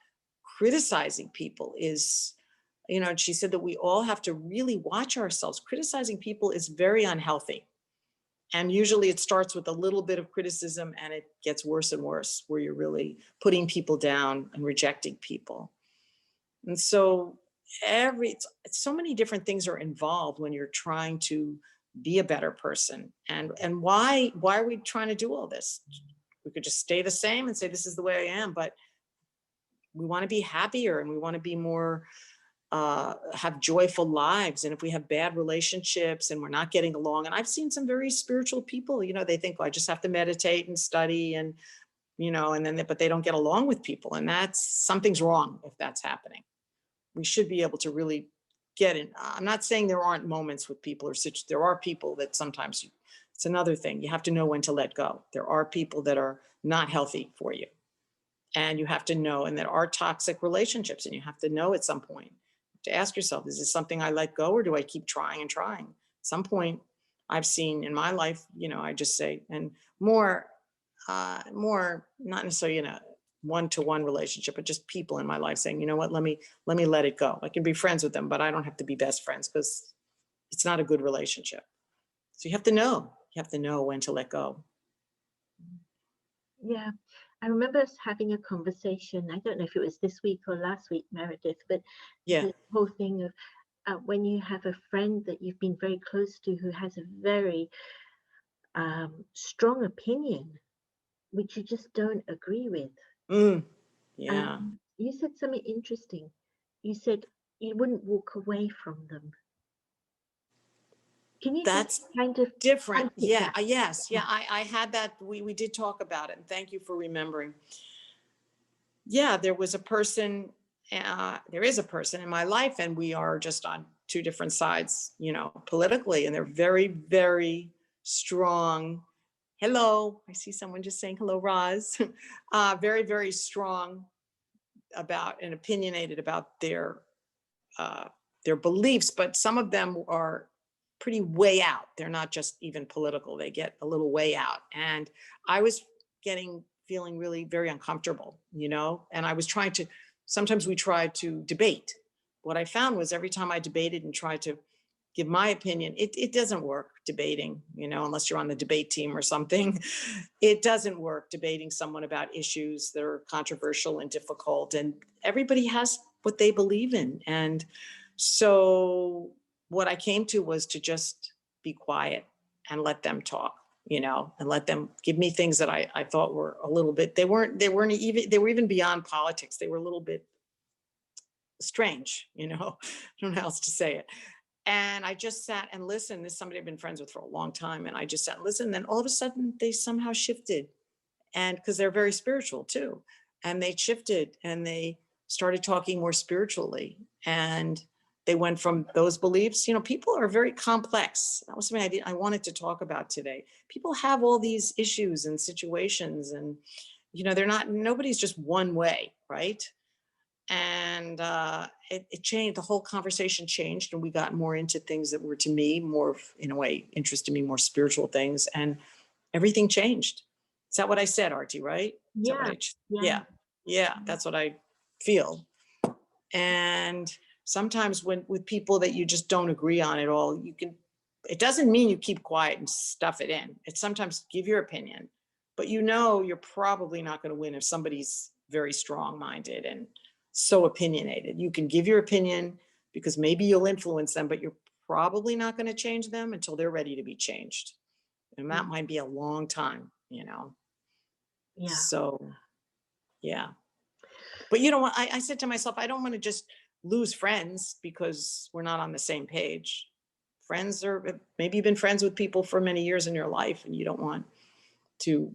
[SPEAKER 2] criticizing people is, she said that we all have to really watch ourselves. Criticizing people is very unhealthy. And usually it starts with a little bit of criticism and it gets worse and worse, where you're really putting people down and rejecting people. And so it's so many different things are involved when you're trying to be a better person. And why are we trying to do all this? We could just stay the same and say, this is the way I am, but we want to be happier and we want to be more have joyful lives. And if we have bad relationships and we're not getting along, and I've seen some very spiritual people, they think, oh, I just have to meditate and study and and then but they don't get along with people, and that's something's wrong if that's happening. We should be able to really get in. I'm not saying there aren't moments with people, or there are people that sometimes it's another thing. You have to know when to let go. There are people that are not healthy for you, and you have to know, and there are toxic relationships, and you have to know at some point to ask yourself, is this something I let go, or do I keep trying and trying? At some point, I've seen in my life, I just say, and more not necessarily in a one-to-one relationship, but just people in my life saying, you know what, let me let it go. I can be friends with them, but I don't have to be best friends, because it's not a good relationship. So you have to know when to let go.
[SPEAKER 1] Yeah. I remember us having a conversation. I don't know if it was this week or last week, Meredith, but
[SPEAKER 2] Yeah.
[SPEAKER 1] the whole thing of when you have a friend that you've been very close to who has a very strong opinion, which you just don't agree with.
[SPEAKER 2] Yeah.
[SPEAKER 1] You said something interesting. You said you wouldn't walk away from them. Can you just
[SPEAKER 2] That's
[SPEAKER 1] kind of
[SPEAKER 2] different.
[SPEAKER 1] unpick
[SPEAKER 2] Yeah.
[SPEAKER 1] that?
[SPEAKER 2] Yes. Yeah. I had that. We did talk about it, and thank you for remembering. Yeah, there is a person in my life, and we are just on two different sides, politically, and they're very, very strong. Hello, I see someone just saying hello, Roz. Very, very strong about and opinionated about uh, their beliefs, but some of them are pretty way out. They're not just even political. They get a little way out. And I was feeling really very uncomfortable, and I was sometimes we tried to debate. What I found was every time I debated and tried to give my opinion, it doesn't work debating, unless you're on the debate team or something. It doesn't work debating someone about issues that are controversial and difficult. And everybody has what they believe in. And so what I came to was to just be quiet and let them talk, and let them give me things that I thought were a little bit, they were even beyond politics. They were a little bit strange, I don't know how else to say it. And I just sat and listened. This is somebody I've been friends with for a long time. And I just sat and listened. And then all of a sudden they somehow shifted. And because they're very spiritual too. And they shifted and they started talking more spiritually. And they went from those beliefs. People are very complex. That was something I wanted to talk about today. People have all these issues and situations, and nobody's just one way, right? And it changed. The whole conversation changed, and we got more into things that were, to me, more, in a way, interested me, more spiritual things, and everything changed. Is that what I said, Artie? Right? Is that what
[SPEAKER 1] Yeah, yeah,
[SPEAKER 2] yeah, yeah. That's what I feel. And sometimes when with people that you just don't agree on at all, it doesn't mean you keep quiet and stuff it in. It's sometimes give your opinion, but you're probably not going to win if somebody's very strong-minded and so opinionated. You can give your opinion because maybe you'll influence them, but you're probably not going to change them until they're ready to be changed. And that might be a long time.
[SPEAKER 1] yeah.
[SPEAKER 2] So, yeah. But you know what? I said to myself, I don't want to just lose friends because we're not on the same page. Friends are, maybe you've been friends with people for many years in your life and you don't want to,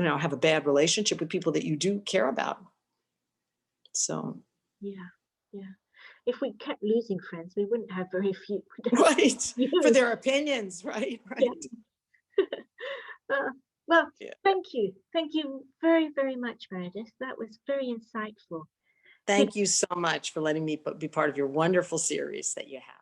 [SPEAKER 2] have a bad relationship with people that you do care about. So,
[SPEAKER 1] Yeah, yeah. If we kept losing friends, we wouldn't have very few
[SPEAKER 2] right. For
[SPEAKER 1] use.
[SPEAKER 2] their opinions. Right.
[SPEAKER 1] Yeah.
[SPEAKER 2] Right.
[SPEAKER 1] Uh, well,
[SPEAKER 2] Yeah.
[SPEAKER 1] thank you. Thank you very, very much, Meredith. That was very insightful. Good
[SPEAKER 2] Thank you so much for letting me be part of your wonderful series that you have.